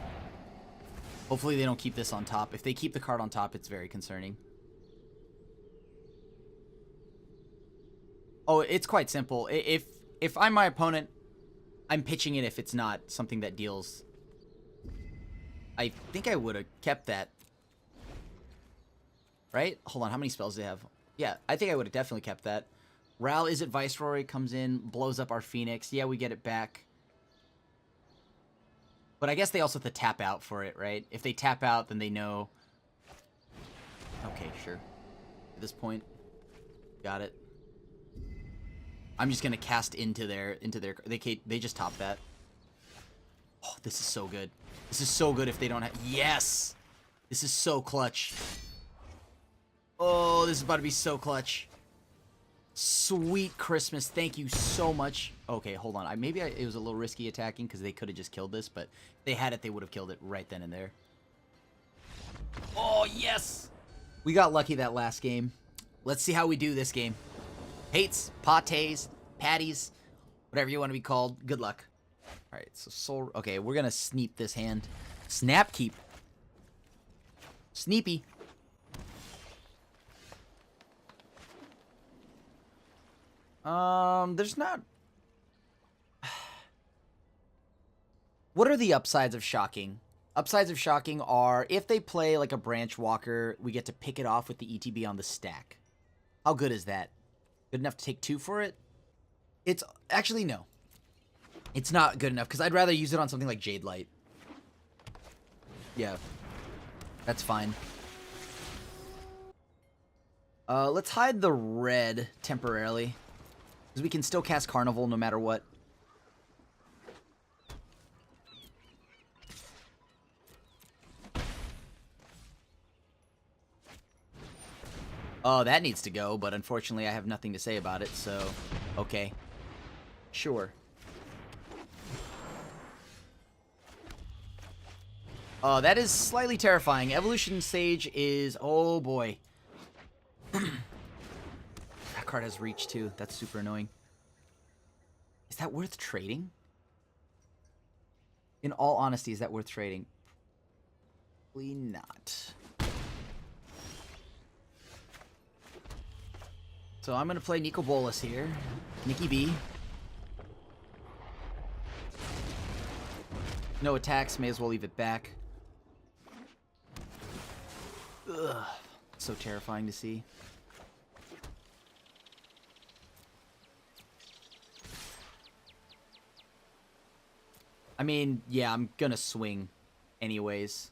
Hopefully they don't keep this on top. If they keep the card on top, it's very concerning. Oh, it's quite simple. If I'm my opponent, I'm pitching it if it's not something that deals. I think I would have kept that. Right? Hold on, how many spells do they have? Yeah, I think I would have definitely kept that. Ral, is it Viceroy? Comes in, blows up our Phoenix. Yeah, we get it back. But I guess they also have to tap out for it, right? If they tap out, then they know. Okay, sure. At this point, got it. I'm just gonna cast into their. They just top that. Oh, this is so good. This is so good if they don't have. Yes, this is so clutch. Oh, this is about to be so clutch. Sweet Christmas. Thank you so much. Okay, hold on. Maybe it was a little risky attacking because they could have just killed this, but if they had it, they would have killed it right then and there. Oh, yes! We got lucky that last game. Let's see how we do this game. Pates, pates, patties, whatever you want to be called. Good luck. All right, so soul. Okay, we're going to sneep this hand. Snap keep. Sneepy. There's not. What are the upsides of Shocking? Upsides of Shocking are if they play like a Branch Walker, we get to pick it off with the ETB on the stack. How good is that? Good enough to take 2 for it? It's actually no. It's not good enough because I'd rather use it on something like Jade Light. Yeah, that's fine. Let's hide the red temporarily. Because we can still cast Carnival no matter what. Oh, that needs to go, but unfortunately I have nothing to say about it, so... Okay. Sure. Oh, that is slightly terrifying. Evolution Sage is... Oh, boy. That card has reach, too. That's super annoying. Is that worth trading? In all honesty, is that worth trading? Probably not. So I'm going to play Nico Bolas here. Nikki B. No attacks. May as well leave it back. Ugh. So terrifying to see. I mean, yeah, I'm gonna swing anyways.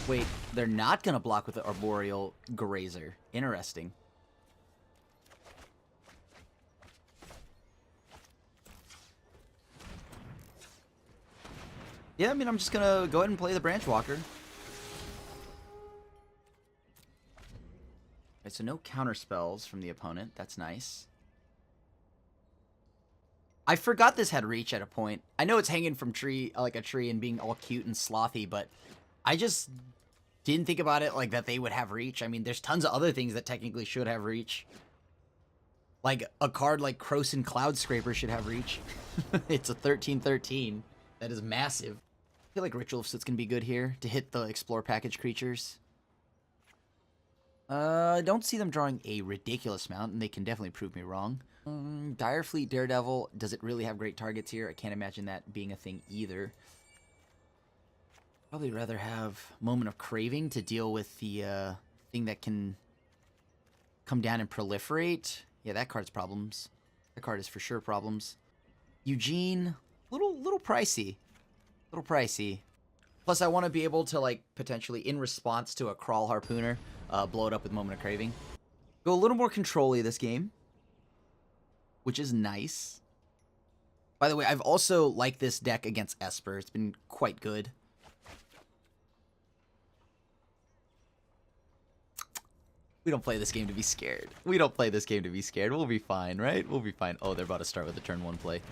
Wait, they're not gonna block with the Arboreal Grazer. Interesting. Yeah, I mean, I'm just gonna go ahead and play the Branch Walker. Alright, so no counter spells from the opponent. That's nice. I forgot this had reach at a point. I know it's hanging from tree, like a tree and being all cute and slothy, but I just didn't think about it like that they would have reach. I mean, there's tons of other things that technically should have reach. Like a card like Croson Cloud Scraper should have reach. It's a 13/13. That is massive. I feel like Ritual of Soot's gonna be good here to hit the Explore package creatures. I don't see them drawing a ridiculous amount, and they can definitely prove me wrong. Direfleet Daredevil, does it really have great targets here? I can't imagine that being a thing either. Probably rather have Moment of Craving to deal with the thing that can come down and proliferate. Yeah, that card's problems. That card is for sure problems. Eugene, little pricey. Little pricey. Plus, I want to be able to, like, potentially, in response to a Crawl Harpooner, blow it up with Moment of Craving. Go a little more control-y this game, which is nice. By the way, I've also liked this deck against Esper. It's been quite good. We don't play this game to be scared. We don't play this game to be scared. We'll be fine, right? We'll be fine. Oh, they're about to start with a turn 1 play.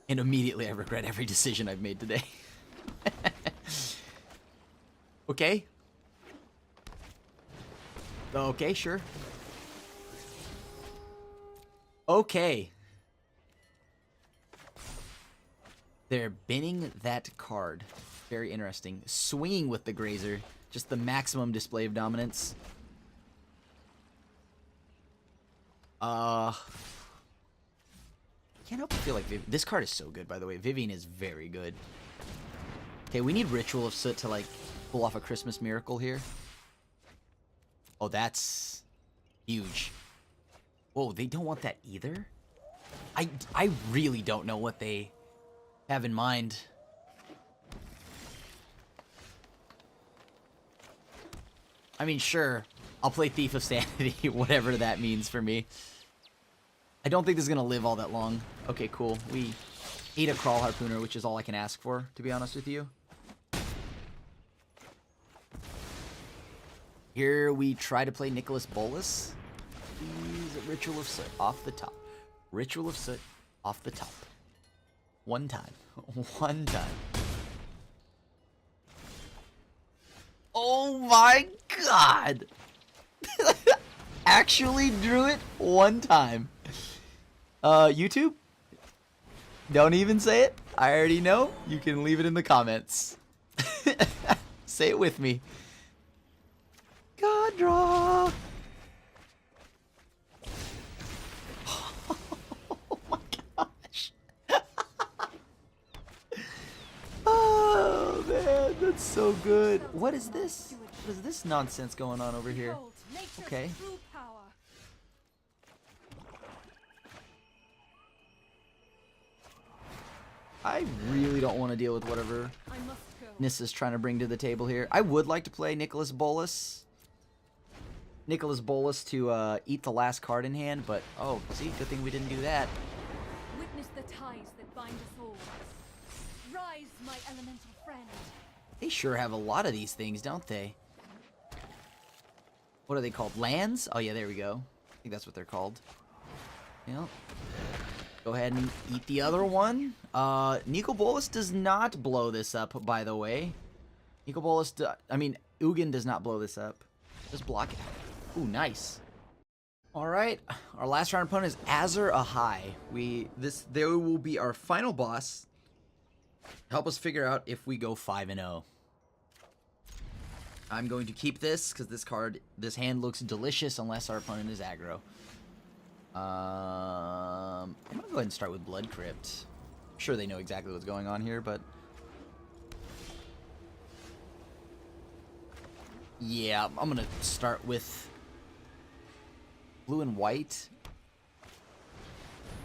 And immediately I regret every decision I've made today. Okay. Okay, sure. Okay. They're binning that card. Very interesting. Swinging with the Grazer. Just the maximum display of dominance. Can't help but feel like this card is so good, by the way. Vivian is very good. Okay, we need Ritual of Soot to, like, pull off a Christmas miracle here. Oh, that's huge. Whoa, they don't want that either? I really don't know what they have in mind. I mean, sure, I'll play Thief of Sanity, whatever that means for me. I don't think this is going to live all that long. Okay, cool. We ate a Crawl Harpooner, which is all I can ask for, to be honest with you. Here we try to play Nicholas Bolas. He's a Ritual of Soot off the top. Ritual of Soot off the top. One time. One time. Oh my god! Actually drew it one time. YouTube? Don't even say it. I already know. You can leave it in the comments. Say it with me. God draw! Oh my gosh. Oh man, that's so good. What is this? What is this nonsense going on over here? Okay. I really don't want to deal with whatever Nissa's trying to bring to the table here. I would like to play Nicholas Bolas. Nicholas Bolas to eat the last card in hand, but oh, see, good thing we didn't do that. Witness the ties that bind us all. Rise, my elemental friend. They sure have a lot of these things, don't they? What are they called? Lands? Oh yeah, there we go. I think that's what they're called. Yep. Go ahead and eat the other one. Nico Bolas does not blow this up, by the way. Nico Bolas, Ugin does not blow this up. Just block it. Ooh, nice. All right, our last round opponent is Azur Ahai. There will be our final boss. Help us figure out if we go 5-0. I'm going to keep this because this hand looks delicious unless our opponent is aggro. I'm gonna go ahead and start with Blood Crypt. I'm sure they know exactly what's going on here, but yeah, I'm gonna start with blue and white.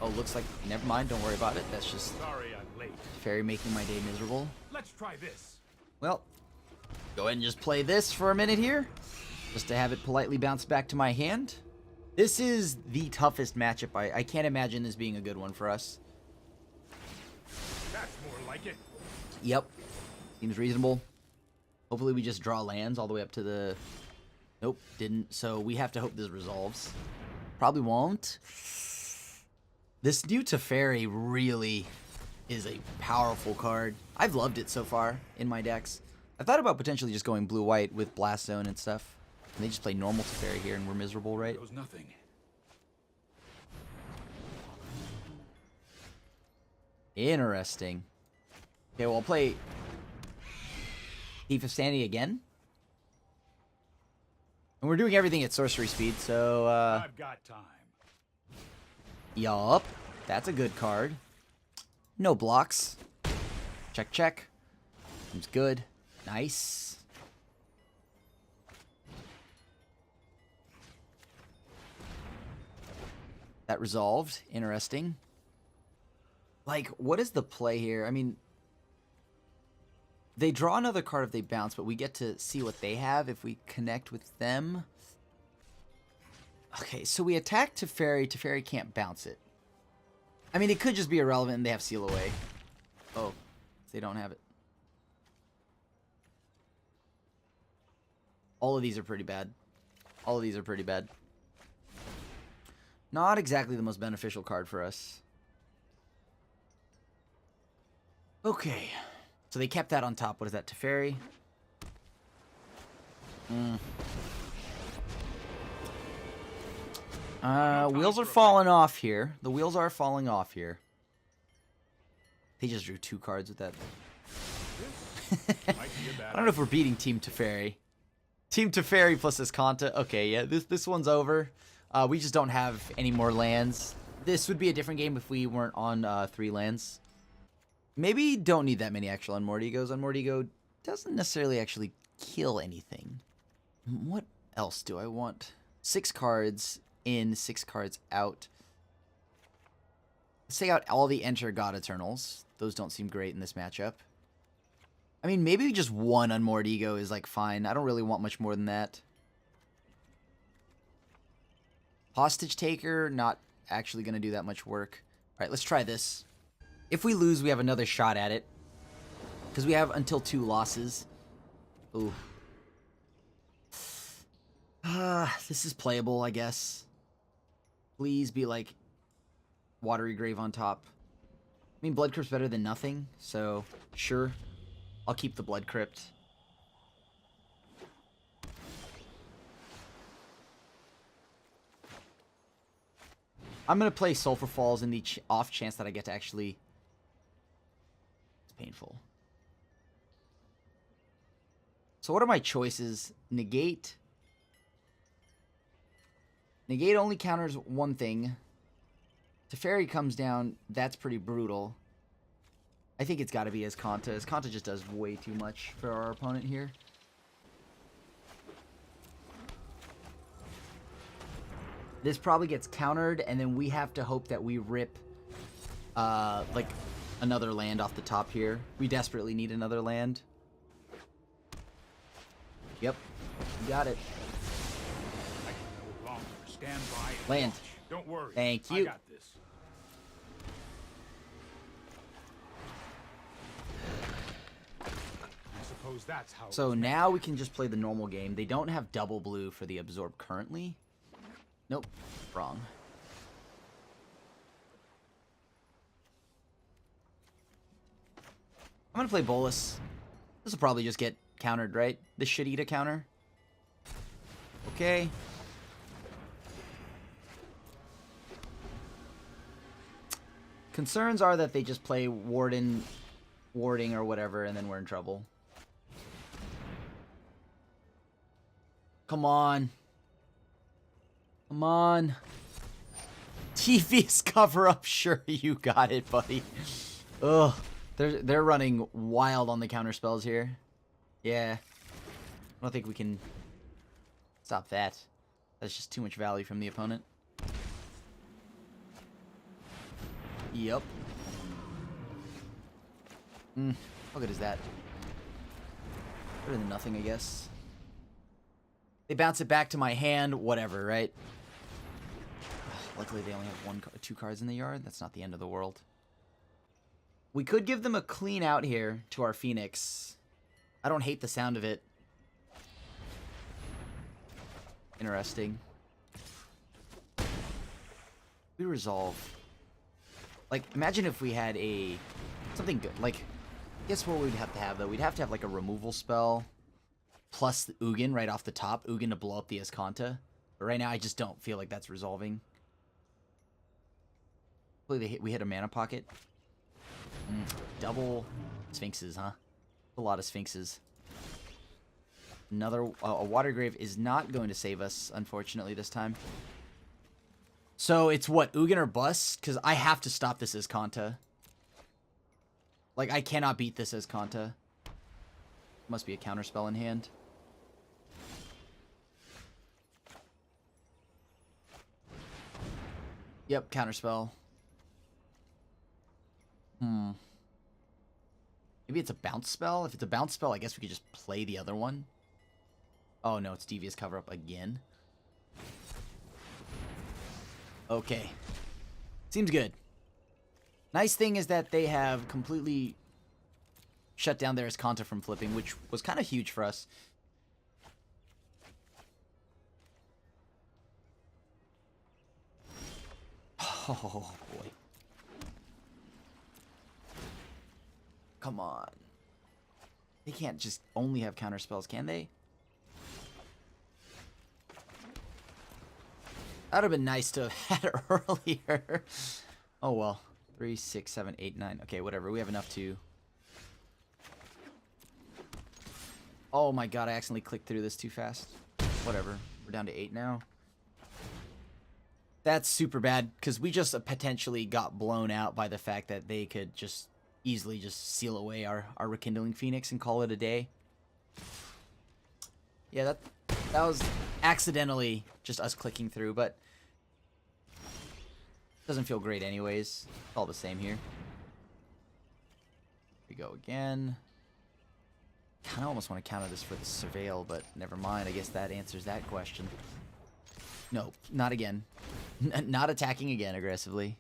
Oh, looks like never mind. Don't worry about it. That's just Sorry I'm late. Fairy making my day miserable. Let's try this. Well, go ahead and just play this for a minute here, just to have it politely bounce back to my hand. This is the toughest matchup. I can't imagine this being a good one for us. That's more like it. Yep. Seems reasonable. Hopefully we just draw lands all the way up to the... Nope, didn't. So we have to hope this resolves. Probably won't. This new Teferi really is a powerful card. I've loved it so far in my decks. I thought about potentially just going blue-white with Blast Zone and stuff. And they just play normal Teferi here and we're miserable, right? Goes nothing. Interesting. Okay, well, I'll play Thief of Sanity again. And we're doing everything at sorcery speed, so, I've got time. yup. That's a good card. No blocks. Check, check. Seems good. Nice. That resolved. Interesting. Like, what is the play here? I mean, they draw another card if they bounce, but we get to see what they have if we connect with them. Okay, so we attack Teferi. Teferi can't bounce it. I mean, it could just be irrelevant and they have Seal Away. Oh, they don't have it. All of these are pretty bad. All of these are pretty bad. Not exactly the most beneficial card for us. Okay. So they kept that on top. What is that? Teferi? Wheels are falling off here. The wheels are falling off here. They just drew 2 cards with that. I don't know if we're beating Team Teferi. Team Teferi plus Escanta. Okay, yeah, this one's over. We just don't have any more lands. This would be a different game if we weren't on 3 lands. Maybe don't need that many actual Unmortigos. Unmortigo doesn't necessarily actually kill anything. What else do I want? 6 cards in, 6 cards out. Let's take out all the Enter God Eternals. Those don't seem great in this matchup. I mean, maybe just 1 Unmortigo is, like, fine. I don't really want much more than that. Hostage Taker, not actually going to do that much work. All right, let's try this. If we lose, we have another shot at it. Because we have until 2 losses. Ooh. This is playable, I guess. Please be, like, Watery Grave on top. I mean, Blood Crypt's better than nothing, so sure. I'll keep the Blood Crypt. I'm going to play Sulphur Falls in the off chance that I get to actually... It's painful. So what are my choices? Negate. Negate only counters 1 thing. Teferi comes down. That's pretty brutal. I think it's got to be Escanta. Escanta just does way too much for our opponent here. This probably gets countered, and then we have to hope that we rip, like, another land off the top here. We desperately need another land. Yep, you got it. Stand by and Land. watch. Don't worry. Thank I you. got this. I suppose that's how. So now we can just play the normal game. They don't have double blue for the absorb currently. Nope, wrong. I'm gonna play Bolus. This will probably just get countered, right? This should eat a counter. Okay. Concerns are that they just play warding or whatever, and then we're in trouble. Come on. Come on. TV's cover up. Sure, you got it, buddy. Ugh. They're running wild on the counter spells here. Yeah. I don't think we can stop that. That's just too much value from the opponent. Yep. How good is that? Better than nothing, I guess. They bounce it back to my hand, whatever, right? Luckily, they only have 2 cards in the yard. That's not the end of the world. We could give them a clean out here to our Phoenix. I don't hate the sound of it. Interesting. We resolve. Like, imagine if we had a... something good. Like, guess what we'd have to have, though? We'd have to have, like, a removal spell. Plus the Ugin right off the top. Ugin to blow up the Escanta. But right now, I just don't feel like that's resolving. Hopefully we hit a mana pocket. Double Sphinxes, huh? A lot of Sphinxes. Another... a Water Grave is not going to save us, unfortunately, this time. So it's what? Ugin or bust? Because I have to stop this Escanta. Like, I cannot beat this Escanta. Must be a counterspell in hand. Yep, counterspell. Maybe it's a bounce spell? If it's a bounce spell, I guess we could just play the other one. Oh no, it's Devious Cover Up again. Okay. Seems good. Nice thing is that they have completely shut down their Escanta from flipping, which was kind of huge for us. Oh, boy. Come on. They can't just only have counter spells, can they? That would have been nice to have had it earlier. Oh, well. 3, 6, 7, 8, 9. Okay, whatever. We have enough to... Oh my god, I accidentally clicked through this too fast. Whatever. We're down to 8 now. That's super bad, because we just potentially got blown out by the fact that they could just easily just seal away our Rekindling Phoenix and call it a day. Yeah, that was accidentally just us clicking through, but doesn't feel great anyways. It's all the same here. Here we go again. Kind of almost want to counter this for the Surveil, but never mind. I guess that answers that question. No, not again. Not attacking again aggressively.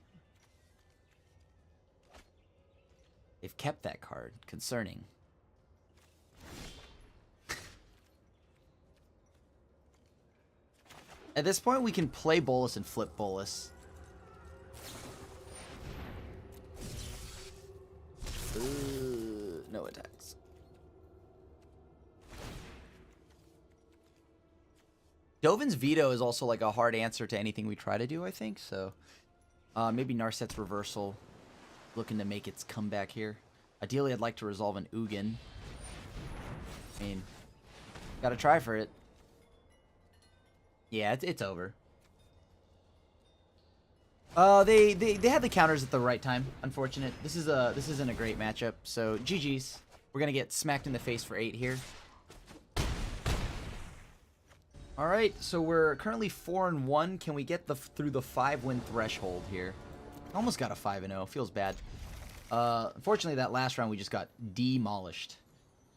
They've kept that card. Concerning. At this point, we can play Bolus and flip Bolus. No attacks. Dovin's Veto is also like a hard answer to anything we try to do, I think. So maybe Narset's Reversal, looking to make its comeback here. Ideally, I'd like to resolve an Ugin. I mean, gotta try for it. Yeah, it's over. They had the counters at the right time. Unfortunate. This isn't a great matchup. So GG's. We're gonna get smacked in the face for 8 here. All right, so we're currently 4-1. Can we get through the 5-win threshold here? Almost got a 5-0. Feels bad. Unfortunately, that last round we just got demolished.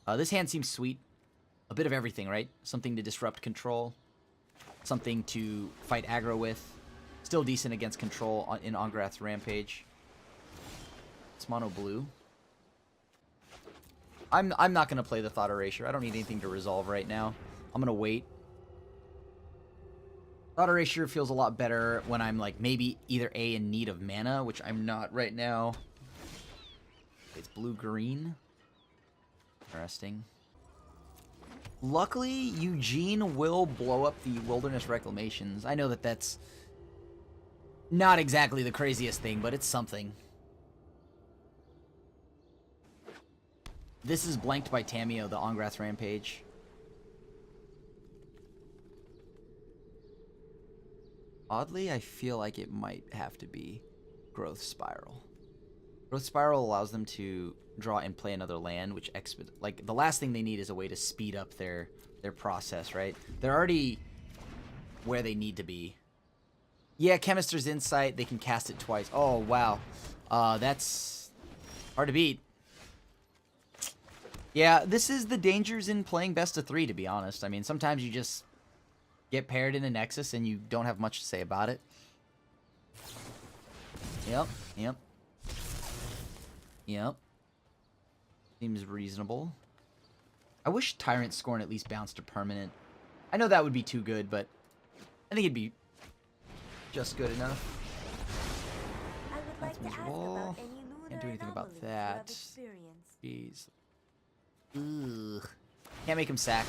This hand seems sweet. A bit of everything, right? Something to disrupt control. Something to fight aggro with. Still decent against control in Ongrath's Rampage. It's mono blue. I'm not going to play the Thought Erasure. I don't need anything to resolve right now. I'm going to wait. Thought Erasure feels a lot better when I'm like maybe either A, in need of mana, which I'm not right now. It's blue-green. Interesting. Luckily, Eugene will blow up the Wilderness Reclamations. I know that that's not exactly the craziest thing, but it's something. This is blanked by Tamiyo, the Ongrath Rampage. Oddly, I feel like it might have to be Growth Spiral. Growth Spiral allows them to draw and play another land, which like the last thing they need is a way to speed up their process, right? They're already where they need to be. Yeah, Chemist's Insight, they can cast it twice. Oh, wow. That's hard to beat. Yeah, this is the dangers in playing best of 3, to be honest. I mean, sometimes you just get paired in a Nexus and you don't have much to say about it. Yep. Seems reasonable. I wish Tyrant Scorn at least bounced to permanent. I know that would be too good, but I think it'd be just good enough. I would like to ask about any lunar Can't do anything about anomalies that. you have experienced. Jeez. Ugh. Can't make him sack.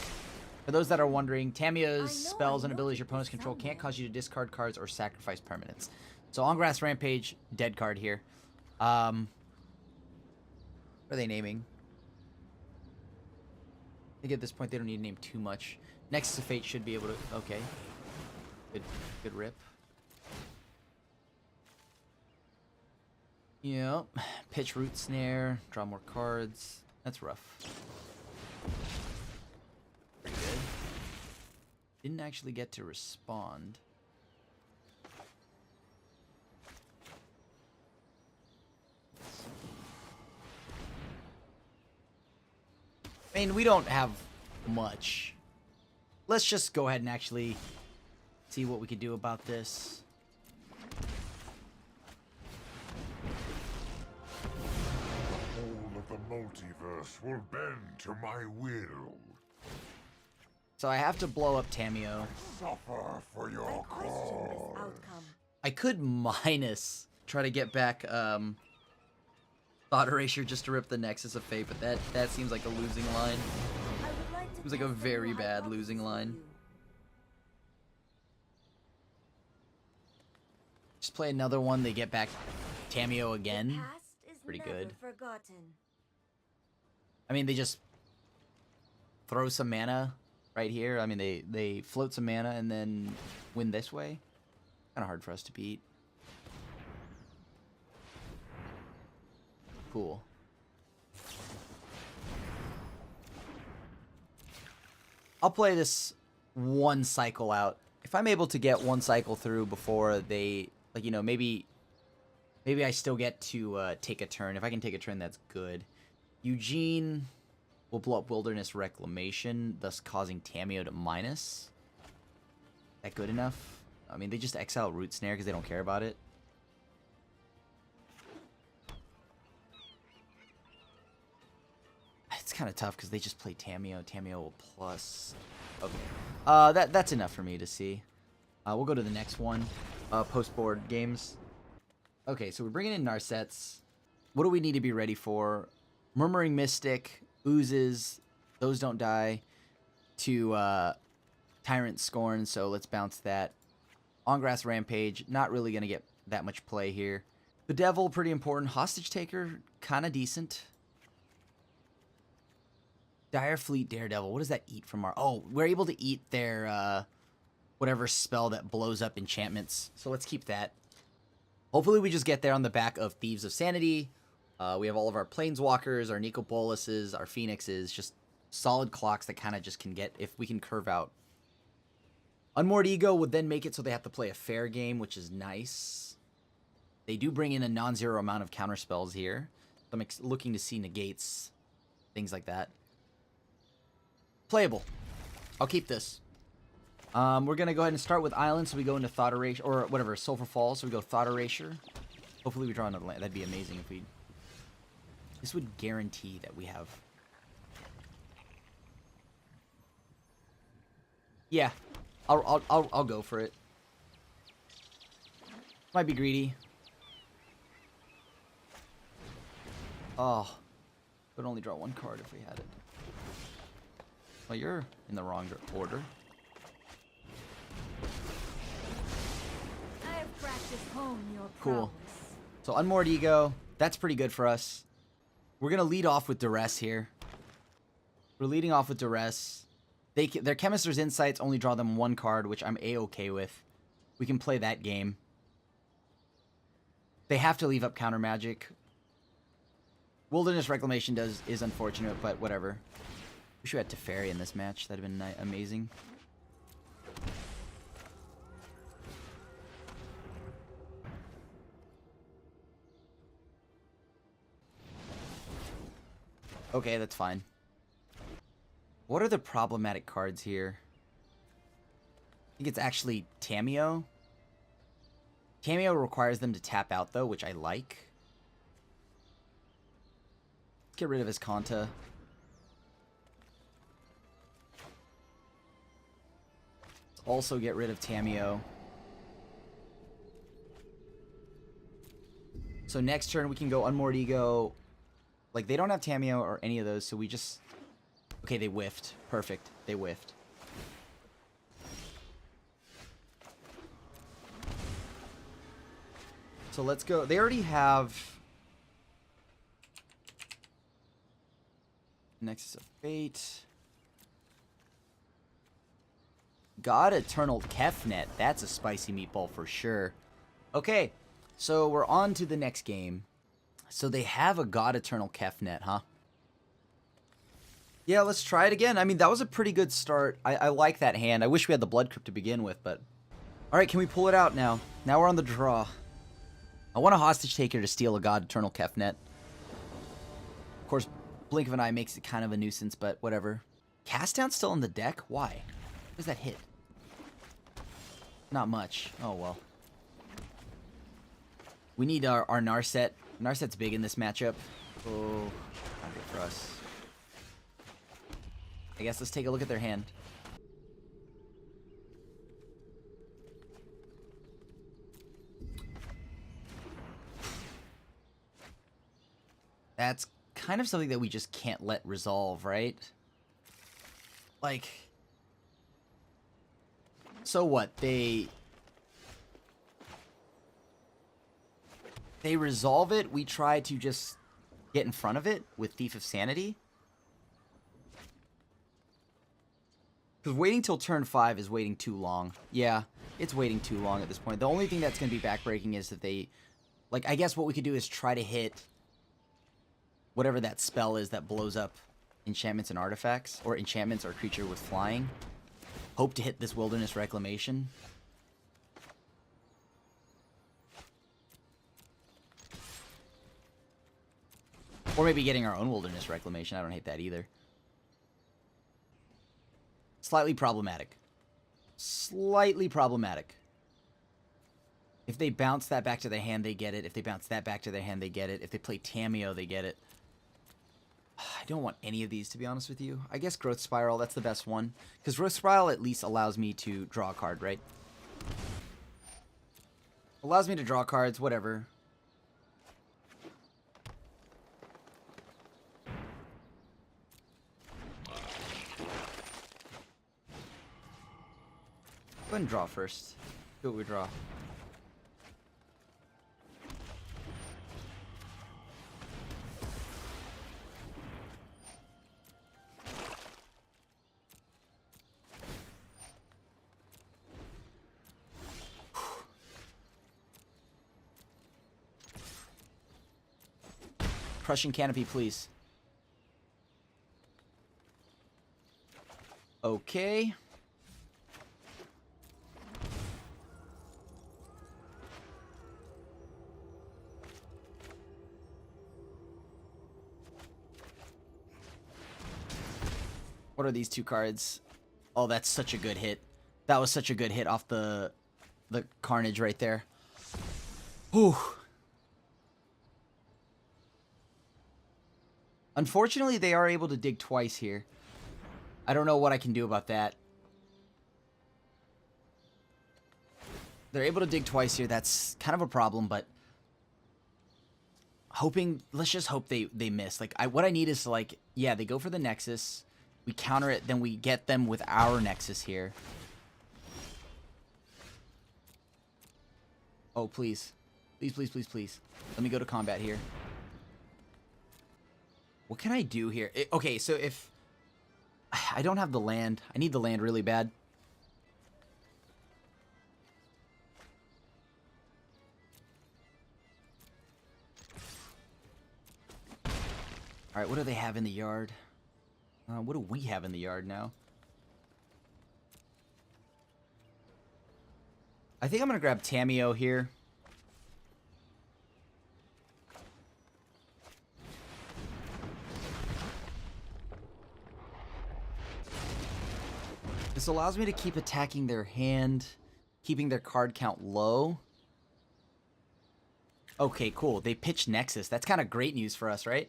For those that are wondering, Tamiyo's spells and abilities your opponents control can't cause you to discard cards or sacrifice permanents. So Ongrath's Rampage, dead card here. What are they naming? I think at this point they don't need to name too much. Nexus of Fate should be able to... Okay. Good rip. Yep. Pitch Root Snare. Draw more cards. That's rough. Pretty good. Didn't actually get to respond. I mean, we don't have much. Let's just go ahead and actually see what we can do about this. The whole of the multiverse will bend to my will. So I have to blow up Tamiyo. Suffer for I your question this cause. outcome. I could minus try to get back Thought Erasure just to rip the Nexus of Fate, but that seems like a losing line. I would like to Seems like a test very new bad hypothesis losing with line. you. Just play another one, they get back Tameo The again. past is Pretty never good. forgotten. I mean, they just throw some mana right here. I mean, they float some mana and then win this way. Kind of hard for us to beat. Cool. I'll play this one cycle out. If I'm able to get one cycle through before they, like, you know, maybe I still get to take a turn. If I can take a turn, that's good. Eugene will blow up Wilderness Reclamation, thus causing Tameo to minus. That good enough? I mean, they just exile Root Snare because they don't care about it. It's kind of tough because they just play Tameo. Tameo will plus. Okay. That's enough for me to see. We'll go to the next one. Post-board games. Okay, so we're bringing in Narsets. What do we need to be ready for? Murmuring Mystic, Oozes, those don't die. To Tyrant Scorn, so let's bounce that. On-Grass Rampage, not really going to get that much play here. The Devil, pretty important. Hostage Taker, kind of decent. Dire Fleet Daredevil, what does that eat from our... Oh, we're able to eat their whatever spell that blows up enchantments. So let's keep that. Hopefully we just get there on the back of Thieves of Sanity. We have all of our Planeswalkers, our Nicoboluses, our Phoenixes, just solid clocks that kind of just can get, if we can curve out. Unmoored Ego would then make it so they have to play a fair game, which is nice. They do bring in a non-zero amount of counterspells here. I'm looking to see negates, things like that. Playable. I'll keep this. We're going to go ahead and start with Island, so we go into Thought Erasure, or whatever, Sulphur Falls, so we go Thought Erasure. Hopefully we draw another land. That'd be amazing if we... This would guarantee that we have... Yeah. I'll go for it. Might be greedy. Oh. Would only draw one card if we had it. Well, you're in the wrong order. I have practiced home your Cool. prowess. So Unmoored Ego, that's pretty good for us. We're going to lead off with Duress here. We're leading off with Duress. Their Chemist's Insights only draw them one card, which I'm A-okay with. We can play that game. They have to leave up Counter Magic. Wilderness Reclamation is unfortunate, but whatever. Wish we had Teferi in this match. That'd have been amazing. Okay, that's fine. What are the problematic cards here? I think it's actually Tameo. Tameo requires them to tap out, though, which I like. Get rid of his Kanta. Also get rid of Tameo. So next turn we can go Unmoored Ego. Like, they don't have Tameo or any of those, so we just... Okay, they whiffed. Perfect. They whiffed. So let's go. They already have... Nexus of Fate. God Eternal Kefnet. That's a spicy meatball for sure. Okay, so we're on to the next game. So they have a God Eternal Kefnet, huh? Yeah, let's try it again. I mean, that was a pretty good start. I like that hand. I wish we had the Blood Crypt to begin with, but... Alright, can we pull it out now? Now we're on the draw. I want a Hostage Taker to steal a God Eternal Kefnet. Of course, Blink of an Eye makes it kind of a nuisance, but whatever. Cast Down's still in the deck? Why? What does that hit? Not much. Oh, well. We need our Narset. Narset's big in this matchup. Oh, not good for us. I guess let's take a look at their hand. That's kind of something that we just can't let resolve, right? Like, so what? They resolve it. We try to just get in front of it with Thief of Sanity. Because waiting till turn 5 is waiting too long. Yeah, it's waiting too long at this point. The only thing that's going to be backbreaking is that they... Like, I guess what we could do is try to hit whatever that spell is that blows up enchantments and artifacts. Or enchantments or creature with flying. Hope to hit this Wilderness Reclamation. Or maybe getting our own Wilderness Reclamation. I don't hate that either. Slightly problematic. Slightly problematic. If they bounce that back to their hand, they get it. If they bounce that back to their hand, they get it. If they play Tamiyo, they get it. I don't want any of these, to be honest with you. I guess Growth Spiral, that's the best one. Because Growth Spiral at least allows me to draw a card, right? Allows me to draw cards, whatever. Go ahead and draw first. See what we draw. Crushing Canopy, please. Okay. What are these two cards? Oh, that's such a good hit. That was such a good hit off the Carnage right there. Whew. Unfortunately, they are able to dig twice here. I don't know what I can do about that. They're able to dig twice here. That's kind of a problem, but hoping, let's just hope they miss. Like, what I need is, like, yeah, they go for the Nexus. We counter it, then we get them with our Nexus here. Oh, please. Please, please, please, please. Let me go to combat here. What can I do here? Okay, so if... I don't have the land. I need the land really bad. Alright, what do they have in the yard? What do we have in the yard now? I think I'm going to grab Tamiyo here. This allows me to keep attacking their hand, keeping their card count low. Okay, cool. They pitched Nexus. That's kind of great news for us, right?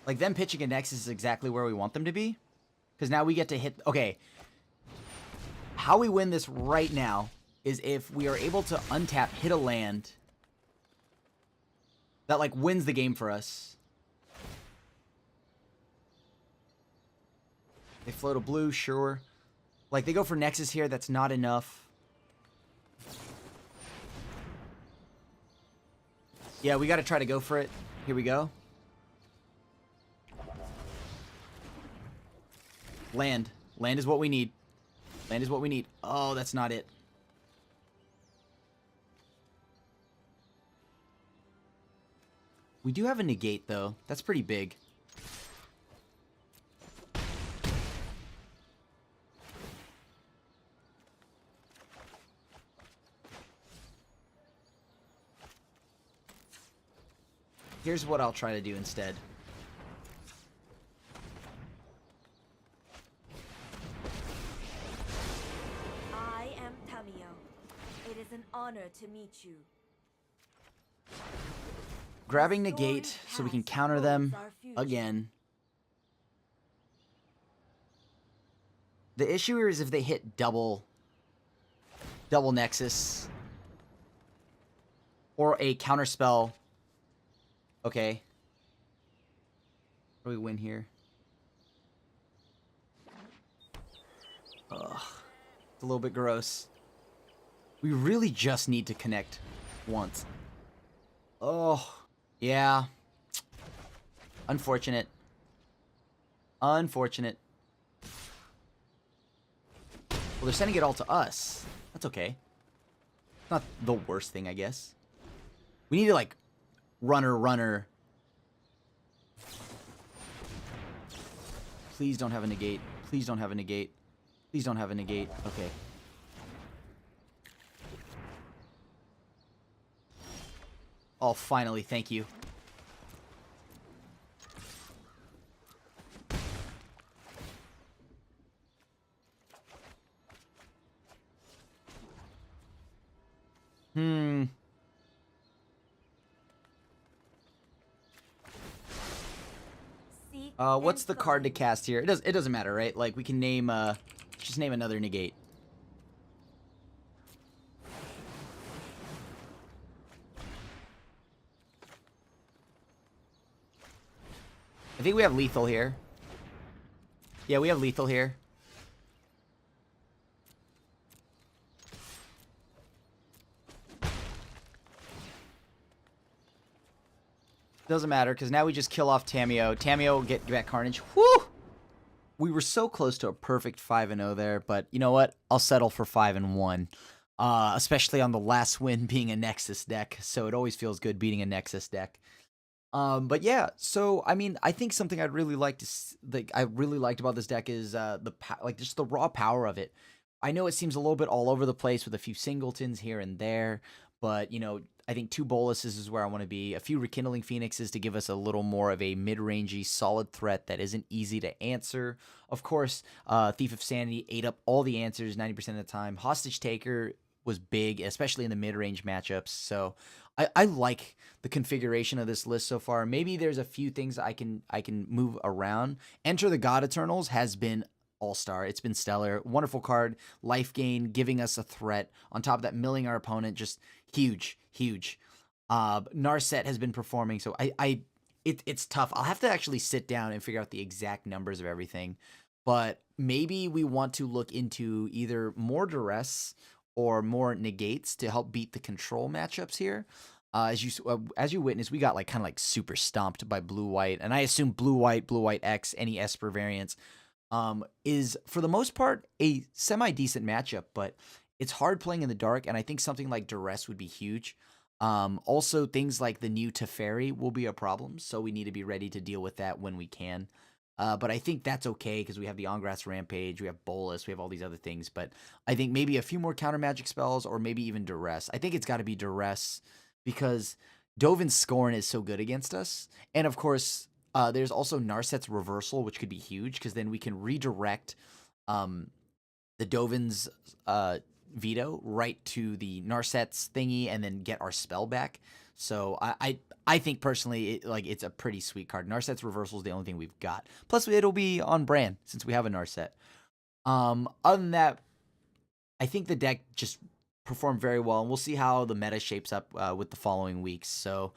Like, them pitching a Nexus is exactly where we want them to be. Because now we get to hit... Okay. How we win this right now is if we are able to untap, hit a land that, like, wins the game for us. They float a blue, sure. Like, they go for Nexus here. That's not enough. Yeah, we got to try to go for it. Here we go. Land. Land is what we need. Land is what we need. Oh, that's not it. We do have a negate, though. That's pretty big. Here's what I'll try to do instead. I am Tamiyo. It is an honor to meet you. Grabbing negate so we can counter them again. The issue here is if they hit double Nexus or a counter spell. Okay. How do we win here? Ugh. It's a little bit gross. We really just need to connect once. Oh, yeah. Unfortunate. Unfortunate. Well, they're sending it all to us. That's okay. Not the worst thing, I guess. We need to, like, runner. Please don't have a negate. Please don't have a negate. Please don't have a negate. Okay. Oh, finally. Thank you. Seek What's and the card to find. cast here? It doesn't matter, right? Like, we can name, just name another negate. I think we have lethal here. Yeah, we have lethal here. Doesn't matter, because now we just kill off Tamiyo. Tamiyo will get back Carnage. Woo! We were so close to a perfect 5-0 there, but you know what? I'll settle for 5-1. Especially on the last win being a Nexus deck, so it always feels good beating a Nexus deck. But yeah, so I mean, I think something I'd really like to I really liked about this deck is just the raw power of it. I know it seems a little bit all over the place with a few singletons here and there, but you know, I think 2 boluses is where I want to be. A few Rekindling Phoenixes to give us a little more of a mid-rangey, solid threat that isn't easy to answer. Of course, Thief of Sanity ate up all the answers 90% of the time. Hostage Taker was big, especially in the mid-range matchups. So I like the configuration of this list so far. Maybe there's a few things I can move around. Enter the God Eternals has been all-star. It's been stellar. Wonderful card. Life gain, giving us a threat. On top of that, milling our opponent, just huge. Narset has been performing, so it's tough. I'll have to actually sit down and figure out the exact numbers of everything. But maybe we want to look into either more duress or more negates to help beat the control matchups here. As you witness, we got like kind of like super stomped by blue-white, and I assume blue-white X, any Esper variants, is for the most part a semi-decent matchup, but it's hard playing in the dark, and I think something like duress would be huge. Also, things like the new Teferi will be a problem, so we need to be ready to deal with that when we can. But I think that's okay because we have the Ongrass Rampage, we have Bolus, we have all these other things. But I think maybe a few more counter magic spells or maybe even duress. I think it's got to be duress because Dovin's Scorn is so good against us. And of course, there's also Narset's Reversal, which could be huge because then we can redirect the Dovin's veto right to the Narset's thingy and then get our spell back. So I think personally it's a pretty sweet card. Narset's Reversal is the only thing we've got. Plus it'll be on brand since we have a Narset. Other than that, I think the deck just performed very well, and we'll see how the meta shapes up with the following weeks. So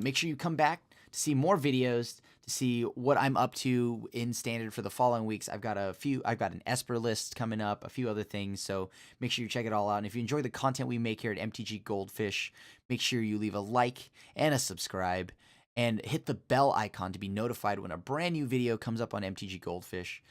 make sure you come back to see more videos, to see what I'm up to in standard for the following weeks. I've got an Esper list coming up, a few other things, so make sure you check it all out. And if you enjoy the content we make here at MTG Goldfish, make sure you leave a like and a subscribe, and hit the bell icon to be notified when a brand new video comes up on MTG Goldfish.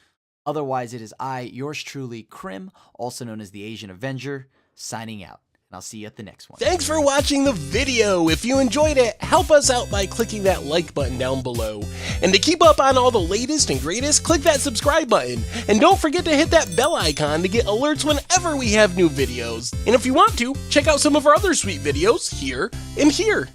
Otherwise, it is I, yours truly, Krim, also known as the Asian Avenger, signing out. And I'll see you at the next one. Thanks for watching the video. If you enjoyed it, help us out by clicking that like button down below. And to keep up on all the latest and greatest, click that subscribe button. And don't forget to hit that bell icon to get alerts whenever we have new videos. And if you want to, check out some of our other sweet videos here and here.